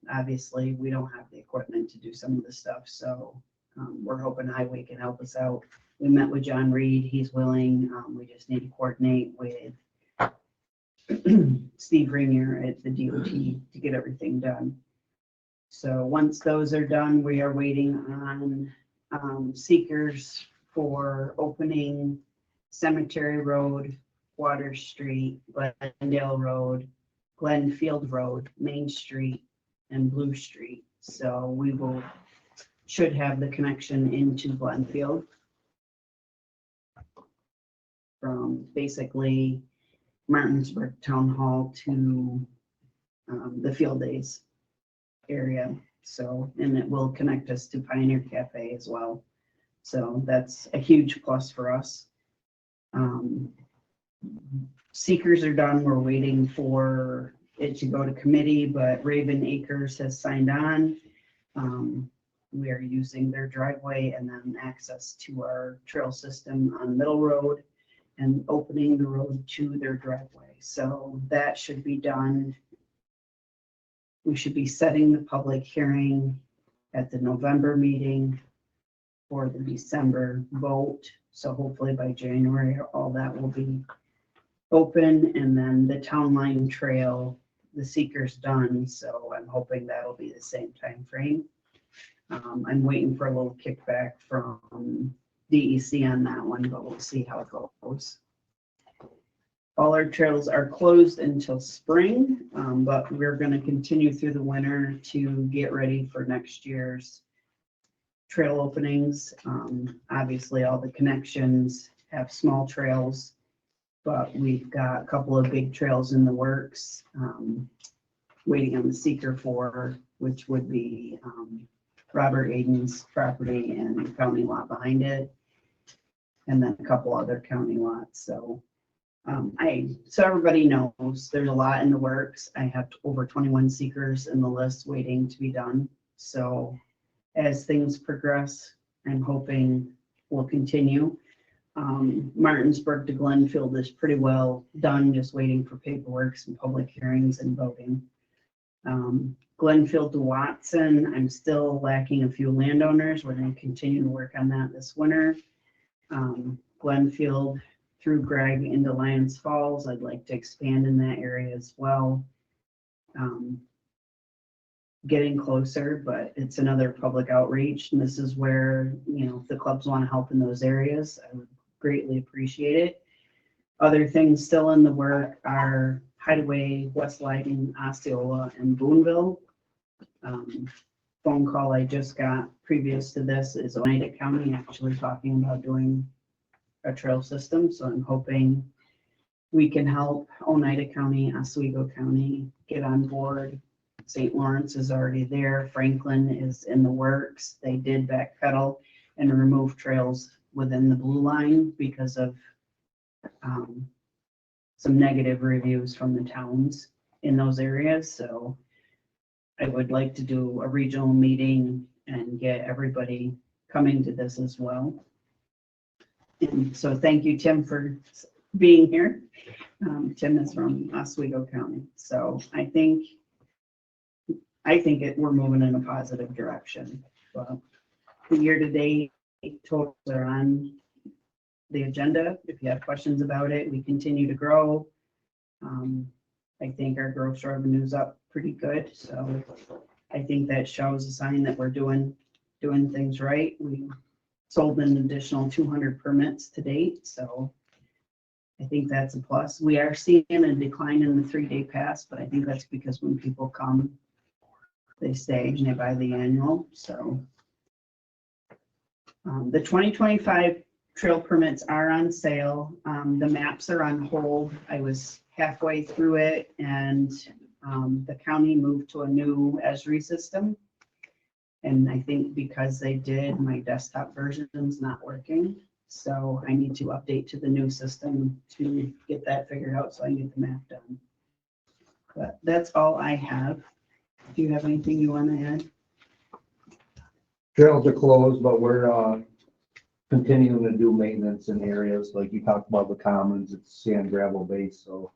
Obviously, we don't have the equipment to do some of the stuff, so We're hoping Highway can help us out. We met with John Reed, he's willing. We just need to coordinate with Steve Rainier at the DOT to get everything done. So once those are done, we are waiting on seekers for opening Cemetery Road, Water Street, Glendale Road, Glenfield Road, Main Street, and Blue Street. So we should have the connection into Glenfield from basically Martinsburg Town Hall to the Field Days area. So, and it will connect us to Pioneer Cafe as well. So that's a huge plus for us. Seekers are done. We're waiting for it to go to committee, but Raven Acres has signed on. We are using their driveway and then access to our trail system on Middle Road and opening the road to their driveway. So that should be done. We should be setting the public hearing at the November meeting for the December vote. So hopefully by January, all that will be open, and then the town line trail, the seeker's done. So I'm hoping that'll be the same time frame. I'm waiting for a little kickback from DEC on that one, but we'll see how it goes. All our trails are closed until spring, but we're going to continue through the winter to get ready for next year's trail openings. Obviously, all the connections have small trails, but we've got a couple of big trails in the works, waiting on the seeker for, which would be Robert Aiden's property and the county lot behind it, and then a couple other county lots. So so everybody knows there's a lot in the works. I have over 21 seekers in the list waiting to be done. So as things progress, I'm hoping we'll continue. Martinsburg to Glenfield is pretty well done, just waiting for paperwork, some public hearings and voting. Glenfield to Watson, I'm still lacking a few landowners. We're going to continue to work on that this winter. Glenfield through Greg into Lions Falls, I'd like to expand in that area as well. Getting closer, but it's another public outreach, and this is where, you know, if the clubs want to help in those areas, I would greatly appreciate it. Other things still in the work are Hideaway, West Lighting, Osceola, and Boonville. Phone call I just got previous to this is Oneida County actually talking about doing a trail system. So I'm hoping we can help Oneida County, Oswego County get on board. St. Lawrence is already there. Franklin is in the works. They did backpedal and remove trails within the blue line because of some negative reviews from the towns in those areas. So I would like to do a regional meeting and get everybody coming to this as well. And so thank you, Tim, for being here. Tim is from Oswego County. So I think we're moving in a positive direction. Well, the year-to-date totals are on the agenda. If you have questions about it, we continue to grow. I think our gross revenue is up pretty good. So I think that shows a sign that we're doing things right. We sold an additional 200 permits to date. So I think that's a plus. We are seeing a decline in the 3-day pass, but I think that's because when people come, they stay and they buy the annual. So the 2025 trail permits are on sale. The maps are on hold. I was halfway through it, and the county moved to a new Esri system. And I think because they did, my desktop version is not working. So I need to update to the new system to get that figured out so I can get the map done. But that's all I have. Do you have anything you want to add? Trails are closed, but we're continuing to do maintenance in areas like you talked about the commons. It's sand gravel base, so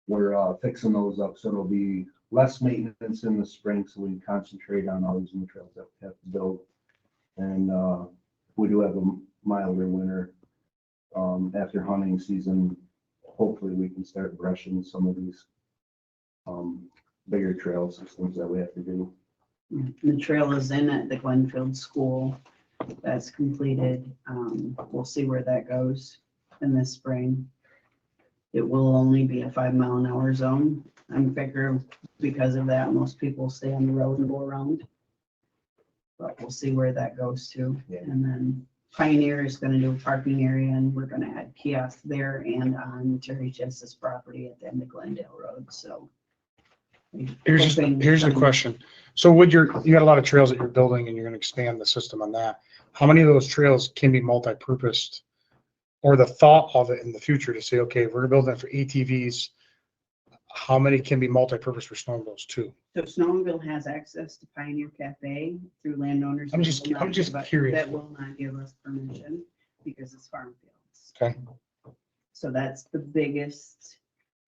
we're fixing those up, so it'll be less maintenance in the spring, so we can concentrate on all these new trails that we have to build. And, we do have a milder winter. After hunting season, hopefully we can start brushing some of these, bigger trail systems that we have to do. The trail is in at the Glenfield School. That's completed. We'll see where that goes in the spring. It will only be a 5-mile-an-hour zone. I'm figuring because of that, most people stay on the road and go around. But we'll see where that goes to. Yeah. And then Pioneer is gonna do a parking area and we're gonna add kiosks there and on Terry Chess's property at the end of Glendale Road, so. Here's the question. So you got a lot of trails that you're building and you're gonna expand the system on that. How many of those trails can be multi-purposed? Or the thought of it in the future to say, okay, we're building it for ATVs. How many can be multi-purpose for snowmobiles too? So Snowmobile has access to Pioneer Cafe through landowners. I'm that just will not curious. That will not give us permission because it's farm fields. Okay. So that's the biggest,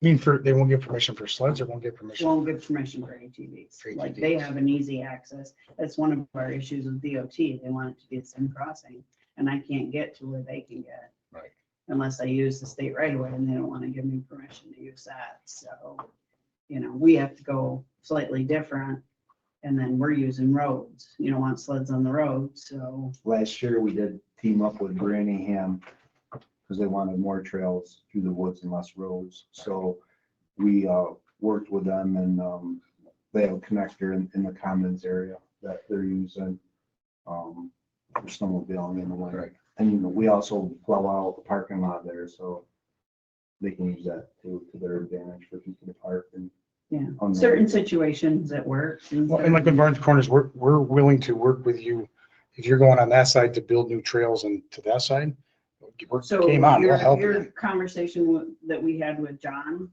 I mean, they won't give permission for sleds or won't give permission? won't give permission for ATVs. For Like they ATVs. have an easy access. That's one of our issues with DOT. They want it to be the same crossing and I can't get to where they can get. Right. Unless I use the state right away and they don't want to give me permission to use that. So, we have to go slightly different. And then we're using roads. You don't want sleds on the road, so. Last year, we did team up with Branningham because they wanted more trails through the woods and less roads. So we worked with them and they have a connector in the commons area that they're using for snowmobiling in the winter. And we also plow out the parking lot there, so they can use that to their advantage for people to park and. Yeah, on the- certain situations it works. Well, and like with Barnes Corners, we're willing to work with you. If you're going on that side to build new trails and to that side, So came on, we'll help your you. conversation that we had with John,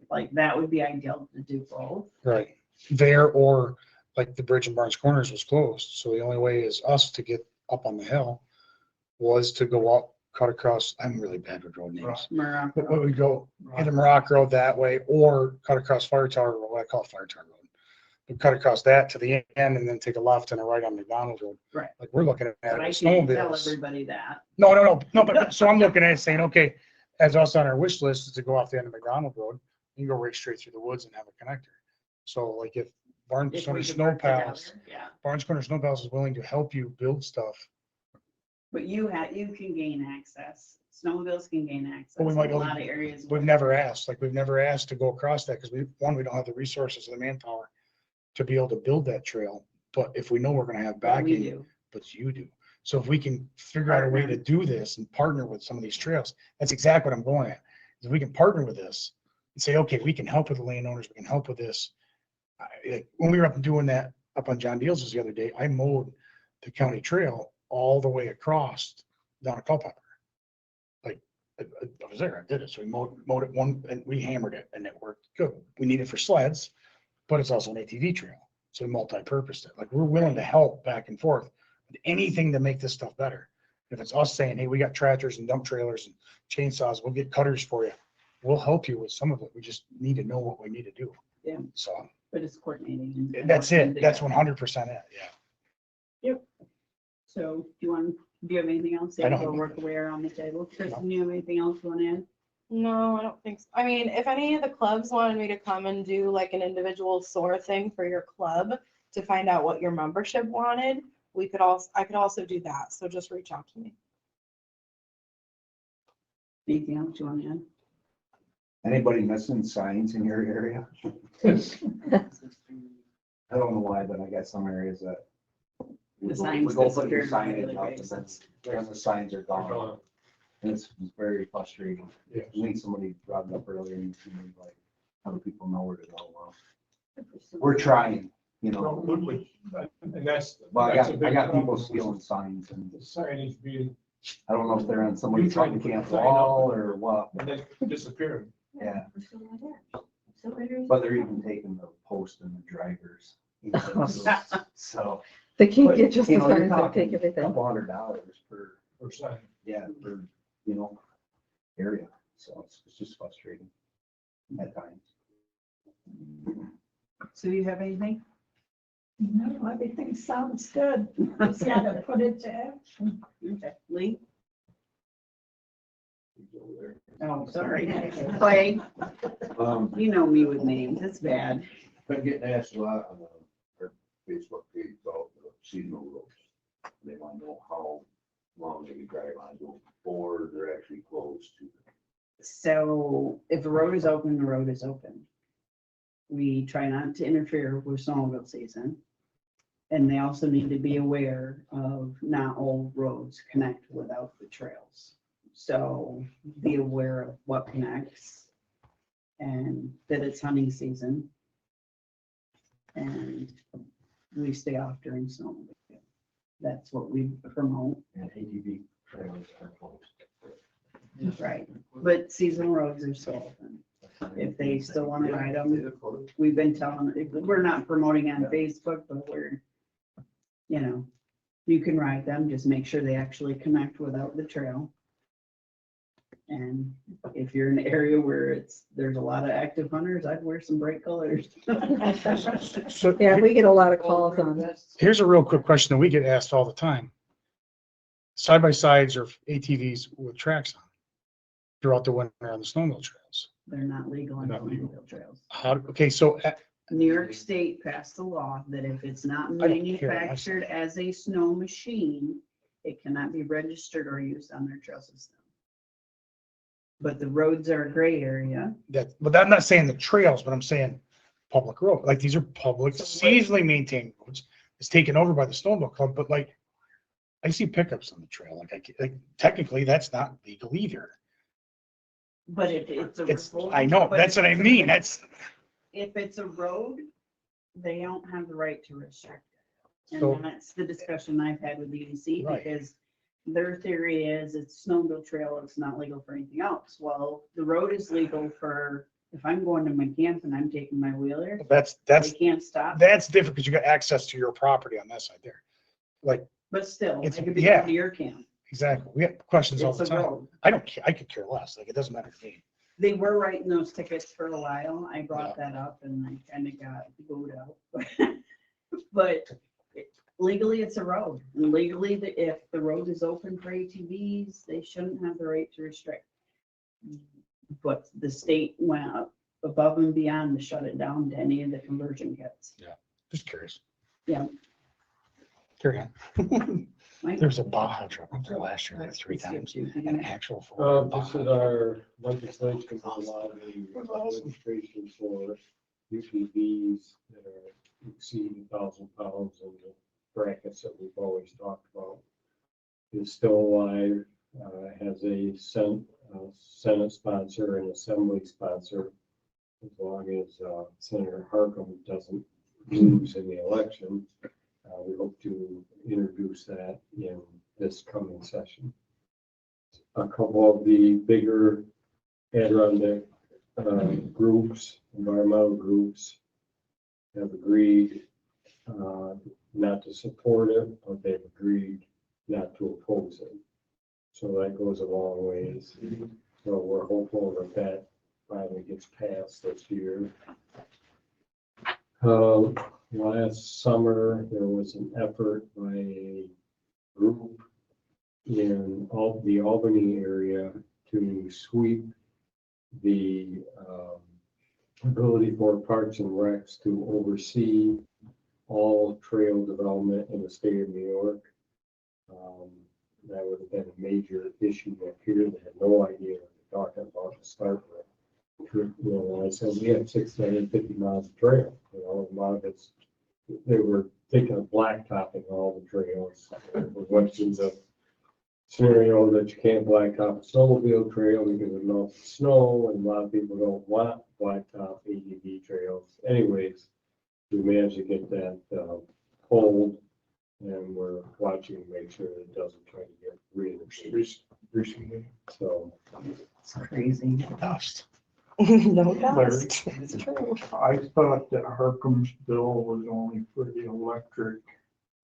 like that would be ideal to do both. Right. There or like the bridge in Barnes Corners was closed. So the only way is us to get up on the hill was to go up, cut across. I'm really bad with road names. But we go either Morocco Road that way or cut across Fire Tower, what I call Fire Tower Road. We cut across that to the end and then take a left and a right on McDonald Road. Right. Like we're looking at But I it, can't tell snowmobiles. everybody that. No, but so I'm looking at it saying, okay, as us on our wish list is to go off the end of McDonald Road, you can go right straight through the woods and have a connector. So like if Barnes If we Corner could Snow work together, Pals, yeah. Barnes Corner Snow Pals is willing to help you build stuff. But you can gain access. Snowmobiles can gain access. But we might in a go- lot of areas. We've never asked to go across that because we don't have the resources and the manpower to be able to build that trail. But if we know we're gonna have But we backing, do. but you do. So if we can figure out a way to do this and partner with some of these trails, that's exactly what I'm going at. If we can partner with this and say, okay, we can help with the landowners, we can help with this. Like, when we were up doing that up on John Deal's the other day, I mowed the county trail all the way across down a Culpeper. Like, I was there, I did it. So we mowed it one and we hammered it and it worked good. We need it for sleds, but it's also an ATV trail. So we multi-purposed it. Like, we're willing to help back and forth with anything to make this stuff better. If it's us saying, hey, we got tractors and dump trailers and chainsaws, we'll get cutters for you. We'll help you with some of it. We just need to know what we need to do. Yeah. So But it's coordinating. and that's working it. That's together. 100% it. Yeah. So do you have anything else? I don't. We'll work away around the table. Kristen, do you have anything else you want to add? No, I don't think so. I mean, if any of the clubs wanted me to come and do like an individual SOAR thing for your club to find out what your membership wanted, I could also do that. So just reach out to me. Anything else you want to add? Anybody missing signs in your area? I don't know why, but I got some areas that. The we signs go put disappear your on a signage regular up and basis. then the signs are gone. And it's very frustrating. Yeah. I think somebody brought it up earlier, and like, how do people know where to go? Well, we're trying, you know. And that's. Well, that's a I big got people problem. stealing signs and The signage being, I don't know if they're on You somebody's tried to fucking put camp the sign wall up. or what. and then disappearing. Yeah, but they're even taking the post and the drivers. you know, So. They can't but, get just the you know, you're signs, they talking take everything. $200 per, Or sign. yeah, per, area. So it's just frustrating at times. So you have anything? No, everything sounds good. Just gotta put it to action. Okay, Lee? He's over there. Oh, sorry. Clay, Um, you know me with names, it's bad. been getting asked a lot on our Facebook page about the seasonal roads. They want to know how long they can drive on those before they're actually closed to. So if the road is open, the road is open. We try not to interfere with snowmobile season. And they also need to be aware of not all roads connect without the trails. So be aware of what connects and that it's hunting season. And we stay off during snowmobile. That's what we promote. And ATV trails are closed. Right, but seasonal roads are still open. If they still want to ride them, we've been telling, we're not promoting on Facebook, but we're, you know, you can ride them, just make sure they actually connect without the trail. And if you're in an area where there's a lot of active hunters, I'd wear some bright colors. So Yeah, we get a lot of calls on this. here's a real quick question that we get asked all the time. Side by sides or ATVs with tracks on throughout the winter on the snowmobile trails. They're not legal on They're not legal. snowmobile trails. How, okay, so New York State passed a law that if it's not I don't care. manufactured as a snow machine, it cannot be registered or used on their trail system. But the roads are a gray area. but I'm not saying the trails, but I'm saying public road. Like these are public, seasonally maintained roads. It's taken over by the snowmobile club, but like I see pickups on the trail. Like technically that's not legal either. But if it's a road. I know, but that's if what I it's a mean. road- That's, If it's a road, they don't have the right to restrict it. So- And that's the discussion I've had with EDC Right. because their theory is it's snowmobile trail, it's not legal for anything else. Well, the road is legal for, if I'm going to my camp and I'm taking my wheeler, that's they can't stop. different because you got access to your property on that side there. Like, But still, I It's- could be yeah. going to your camp. exactly. We have questions all It's the a time. road. I don't care. I could care less. Like, it doesn't matter to me. They were writing those tickets for a while. I brought that up and I kind of got booed out. But legally, it's a road. And legally, if the road is open for ATVs, they shouldn't have the right to restrict. But the state went up above and beyond to shut it down to any of the conversion kits. Just curious. Yeah. Carry on. Mike? There's a Baja truck up there last year, like 3 times, an actual. This is our legislation, a lot of the registration for UTVs that are exceeding 1,000 pounds and the brackets that we've always talked about. Is still alive, has a Senate sponsor and assembly sponsor. As long as Senator Harkam doesn't lose in the election, we hope to introduce that in this coming session. A couple of the bigger Adirondack groups, environmental groups, have agreed not to support it, but they've agreed not to oppose it. So that goes a long ways. So we're hopeful that that finally gets passed this year. Last summer, there was an effort by a group in the Albany area to sweep the ability for Parks and Recs to oversee all trail development in the state of New York. That would have been a major issue up here. They had no idea what they're talking about to start with. You know, I said, we have 650 miles of trail, you know, a lot of it's, they were thinking of blacktopping all the trails. Went through the scenario that you can't blacktop a snowmobile trail because of melted snow, and a lot of people don't want blacktop ATV trails. Anyways, we managed to get that pulled, and we're watching to make sure that it doesn't try to get recently. So It's crazy. Dust. No Larry. dust. It's true. I thought that Harkham's bill was only for the electric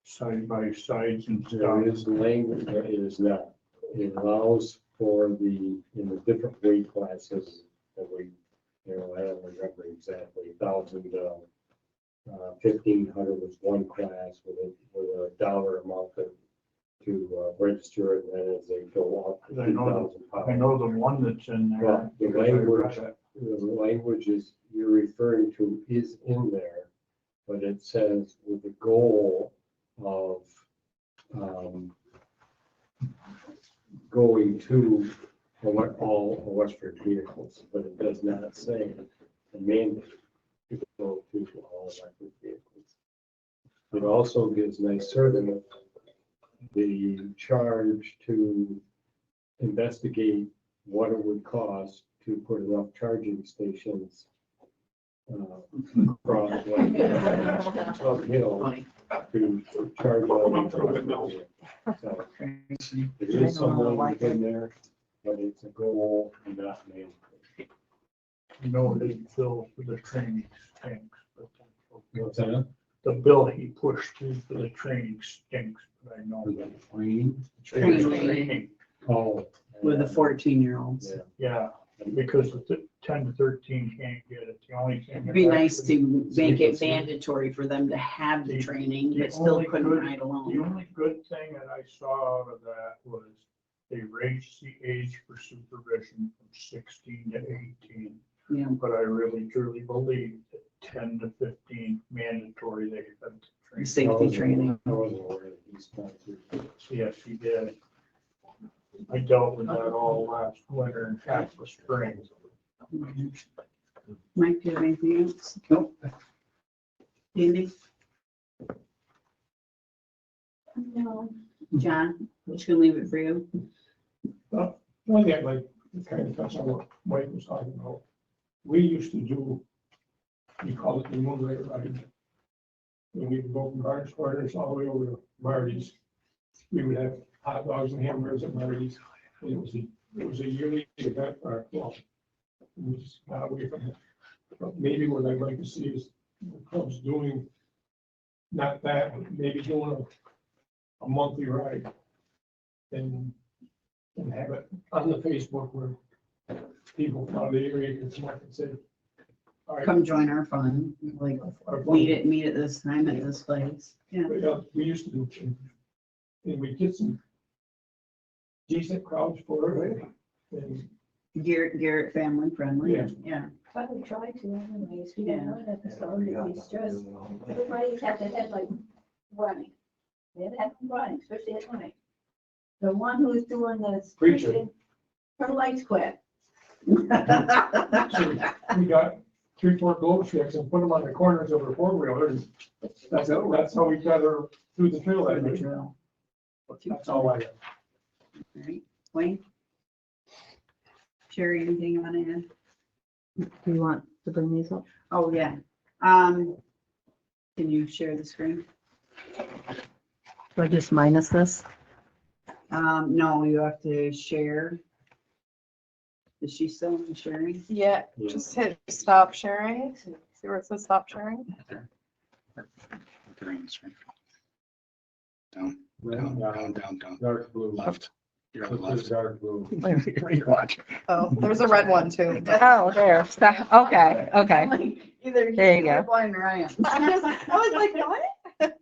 side by sides and there stuff. is language that it is not. It allows for in the different weight classes that we, you know, I don't remember exactly, 1,000 1,500 was one class with a dollar amount to register it, and then as they go up to I know 2,000 I pounds. know the one that's in there. Well, the language is you're referring to is in there, but it says with the goal of going to all electric vehicles, but it does not say the mandate to go to all electric vehicles. It also gives NYSERDA the charge to investigate what it would cost to put enough charging stations across uphill to charge all these vehicles. So there is some money in there, but it's a goal and not mandatory. You know, they bill for the training stinks. What's that? The bill he pushed through for the training stinks, but I know that. Training, Oh. With the 14-year-olds. Yeah. yeah, because the 10 to 13 can't get it. The only thing. It'd be nice to make it mandatory for them to have the training, but still only couldn't good- ride The alone. only good thing that I saw out of that was they raised the age for supervision from 16 to 18. Yeah. But I really truly believe that 10 to 15 mandatory, they had to train. Safety training. I wasn't aware that he sponsored. Yes, he did. I dealt with that all last winter and half the spring. Mike, do you have anything else? Nope. Andy? No, John? Just gonna leave it for you. One thing I'd like to kind of touch on what Mike was talking about. We used to do, we call it the moonlight ride. When we would go from Garden Quarters all the way over to Marty's, we would have hot dogs and hamburgers at Marty's. And it was a yearly event for our club. We just got away from it. But maybe what I'd like to see is the clubs doing, not that, but maybe doing a monthly ride. And have it on the Facebook where people from the area can come up and say, all right. Come join our fun, like, our meet at this time at this place. Yeah. But, yeah, we used to do, and we get some decent crowds for it. And Garrett family friendly. Yeah. Yeah. but we try to anyways, we don't want episode that we stress. Everybody's have to have like running. They have to have running, especially at night. The one who's doing this. Preacher. Her lights quit. so we got 3-4 globe sticks and put them on the corners of her four-wheelers. That's how we got her through the trail that night. That's all I have. All right, Wayne? Sherry, anything you want to add? Do you want to bring these up? Oh, yeah. Can you share the screen? Do I just minus this? No, you have to share. Is she still in sharing? Yeah, just hit stop sharing. See where it says stop sharing? Down, down. Dark blue. Left. You're on the Look left. at dark blue. You're watching. Oh, there's a red one too. Oh, there. Okay, okay. Either There you go. Blind or I am. I was like, what?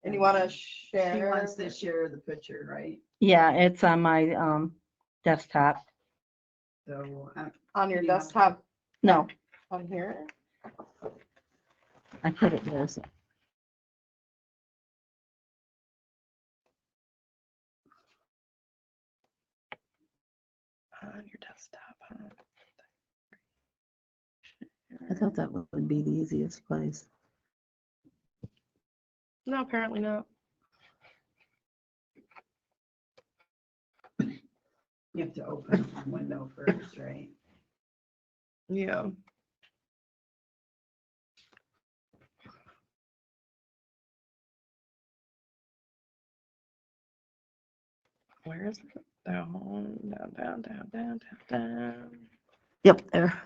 And you want to She share? wants to share the picture, right? Yeah, it's on my desktop. So, On your Yeah. desktop No, on here? I put it there. So. On your desktop. Huh? I thought that would be the easiest place. No, apparently not. you have to open the window first, right? Yeah. Where is it? Down. Yep, there.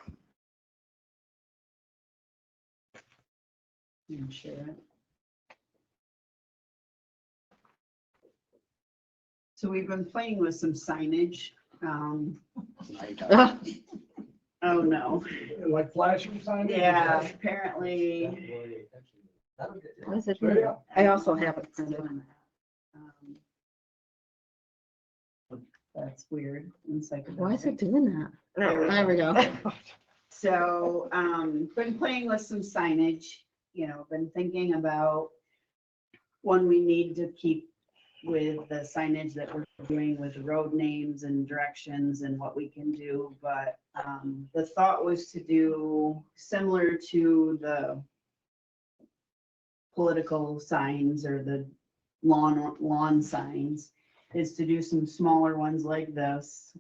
You can share it. So we've been playing with some signage. Oh, no. Like flashing signs? Yeah, apparently. What is it? I also have it printed. Um, That's weird. It's like. Why is it doing that? There we go. So, been playing with some signage, been thinking about one we need to keep with the signage that we're doing with the road names and directions and what we can do. But, the thought was to do similar to the political signs or the lawn signs, is to do some smaller ones like this,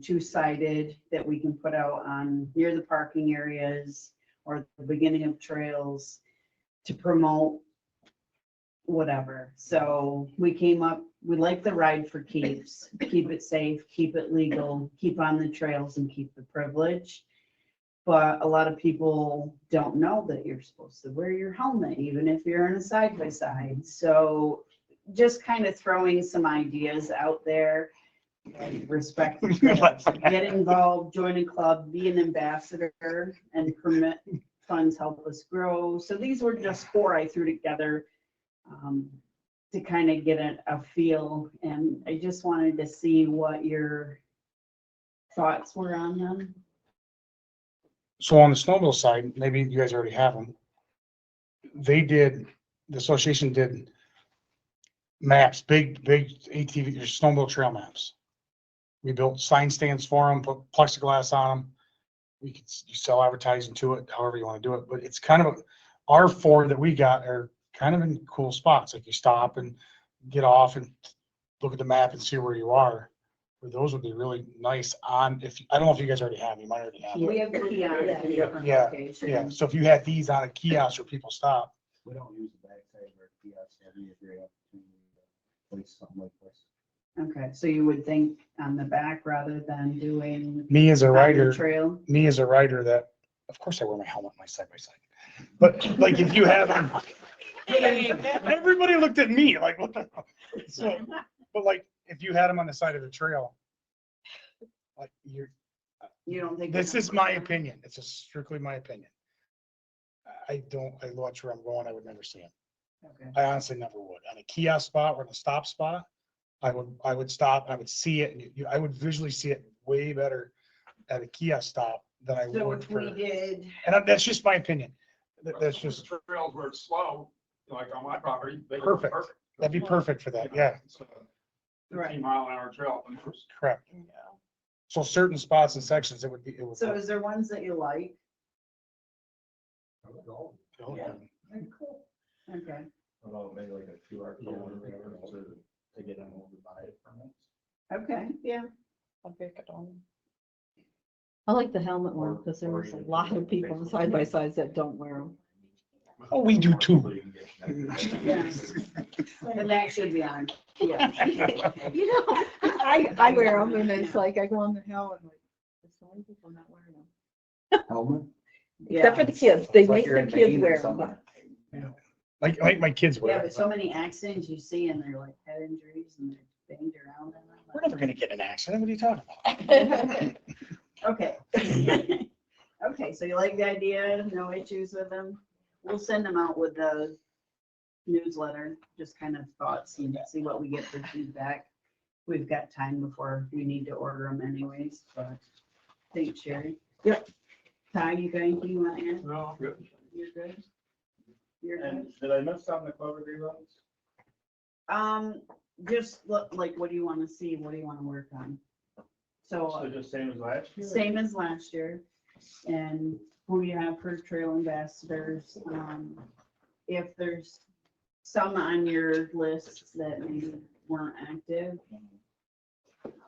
two-sided, that we can put out on near the parking areas or the beginning of trails to promote whatever. So we came up, we like the ride for keeps, keep it safe, keep it legal, keep on the trails and keep the privilege. But a lot of people don't know that you're supposed to wear your helmet, even if you're in a side-by-side. So just kind of throwing some ideas out there. Respect, get involved, join a club, be an ambassador, and permit funds help us grow. So these were just 4 I threw together to kind of get a feel. And I just wanted to see what your thoughts were on them. So on the snowmobile side, maybe you guys already have them. The association did maps, big ATV, or snowmobile trail maps. We built sign stands for them, put plexiglass on them. You sell advertising to it, however you want to do it, but it's kind of our 4 that we got are kind of in cool spots. Like you stop and get off and look at the map and see where you are. Those would be really nice on, I don't know if you guys already have them, you might already have them. We have kiosks in different Yeah, locations. yeah, so if you had these on a kiosk where people stop. We don't use the backside of our kiosk, that'd be a great opportunity to place something like this. Okay, so you would think on the back rather than doing Me as a on the rider, trail? that, of course I wear my helmet, my side-by-side. But like if you have, everybody looked at me like, what the hell? So, but like, if you had them on the side of the trail, like You don't think? this is my opinion. It's just strictly my opinion. I watch where I'm going. I would never see them. Okay. I honestly never would. On a kiosk spot or in a stop spot, I would stop, I would see it, and I would visually see it way better at a kiosk stop than I So would if we did, and that's just my opinion. That's just Trails where it's slow, like on my property. They would be perfect. That'd be perfect for that. Yeah, It's a 15-mile-an-hour trail. correct. So certain spots and sections, it would. so is there ones that you like? Yeah. Okay, About maybe like a QR code or whatever to get them over to buy it from us. okay, yeah. I like the helmet one because there was a lot of people on side-by-sides that don't wear them. Oh, we do too. Yeah. And that should be on. Yeah. I wear them and it's like, I go on the hill and like, there's so many people not wearing them. Helmet? Except for the kids, they make the kids wear them. Like my kids Yeah, wear. but so many accidents you see and they're like head injuries and they're banged around. We're never gonna get in an accident. What are you talking about? Okay. Okay, so you like the idea, no issues with them? We'll send them out with the newsletter, just kind of thoughts and see what we get for feedback. We've got time before we need to order them anyways, but thanks, Sherry. Yep. Ty, you got anything you want to add? No, good. You're good? You're good? And did I miss something, the Clover Tree roads? Just look, like, what do you want to see? What do you want to work on? So So just same as last year? same as last year. And who you have for trail ambassadors. If there's some on your list that maybe weren't active,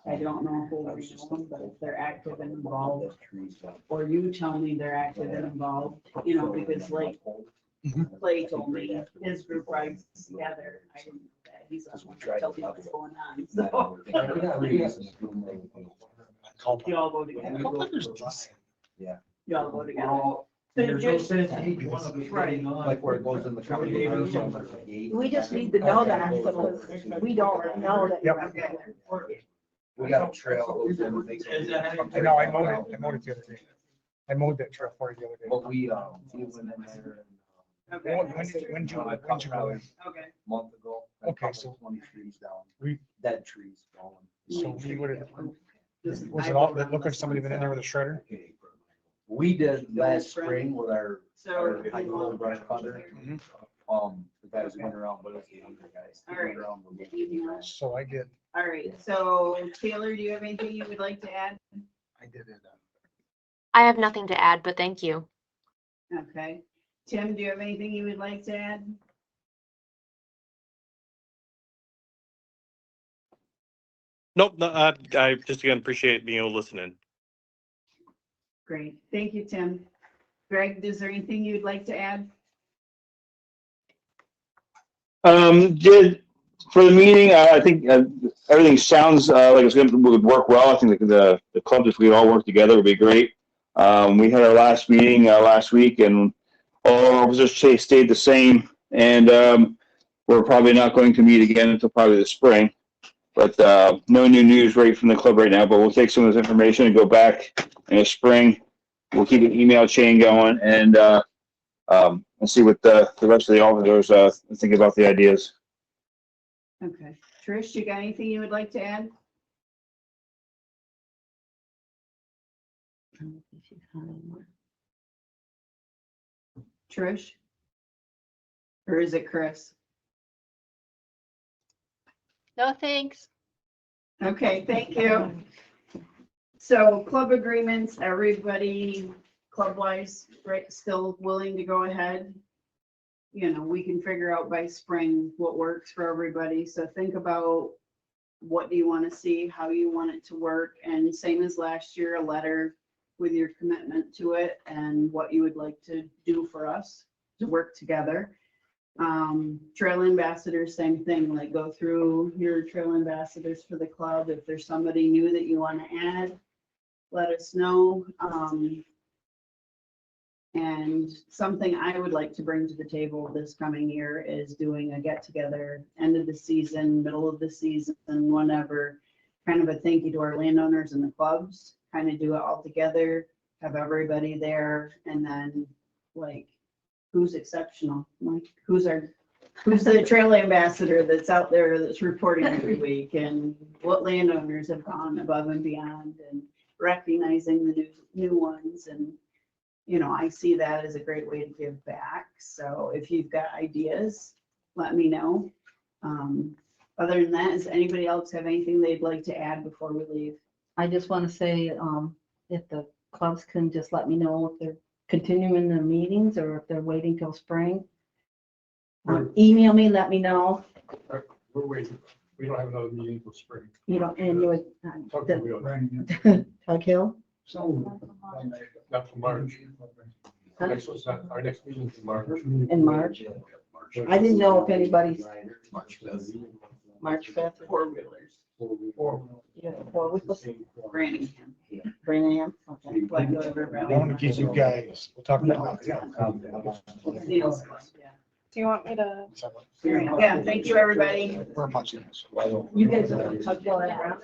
I don't know if we'll reach them, but if they're active and involved, or you tell me they're active and involved, because like Clay told me, his group rides together. I didn't know that. He's the one that tells me what's going on, so. You all go together. Yeah. You all go together. Well, there's no sense, hey, you want to be Right. Like where it goes in the company. We just need to know that because we don't know that. Yep. Okay. We got a trail. I know, I mowed it the other day. I mowed that trail for you the other day. But we went in there Okay, When you go in? okay. month ago. Okay, so 20 trees down. we- Dead trees falling. So we would have, Just was I it all, wrote that on looked like this somebody one, been in there with a shredder? We did Go last spring. spring with our So. high low brush cutter. Mhm. The guys went around, but it's the younger guys. They All right. went around with Anything else? So I did, All right, so Taylor, do you have anything you would like to add? I did it. I have nothing to add, but thank you. Okay. Tim, do you have anything you would like to add? Nope, no, I just again appreciate being able to listen in. Great, thank you, Tim. Greg, is there anything you'd like to add? Did for the meeting, I think everything sounds like it's would work well. I think the clubs, if we all work together, would be great. We had our last meeting last week, and all our officers stayed the same. And we're probably not going to meet again until probably the spring. But no new news right from the club right now. But we'll take some of this information and go back in the spring. We'll keep an email chain going and see what the rest of the officers think about the ideas. Okay. Trish, you got anything you would like to add? Trish? Or is it Chris? No, thanks. Okay, thank you. So club agreements, everybody club-wise, right, still willing to go ahead? You know, we can figure out by spring what works for everybody. So think about what do you want to see, how you want it to work, and same as last year, a letter with your commitment to it and what you would like to do for us to work together. Trail ambassadors, same thing, like go through your trail ambassadors for the club. If there's somebody new that you want to add, let us know. And something I would like to bring to the table this coming year is doing a get together, end of the season, middle of the season, whenever, kind of a thank you to our landowners and the clubs, kind of do it all together, have everybody there, and then like, who's exceptional? Like, who's the trail ambassador that's out there that's reporting every week, and what landowners have gone above and beyond, and recognizing the new ones. And you know, I see that as a great way to give back. So if you've got ideas, let me know. Other than that, does anybody else have anything they'd like to add before we leave? I just want to say, if the clubs can just let me know if they're continuing their meetings or if they're waiting till spring. Email me, let me know. We're waiting. We don't have another meeting till spring. You know, and you would, Talk to me. Tug Hill. So. Not till March. Our next meeting is in March. In March. I didn't know if anybody's March 5th. Four-wheelers, Yeah, well, we're supposed to Branningham. Branham. Okay. Like whoever I want to get you guys, we'll talk about it. Seals Club, yeah. Do you want me to? Yeah, thank you, everybody. We're punching this. You guys are Tug Hill at Brown?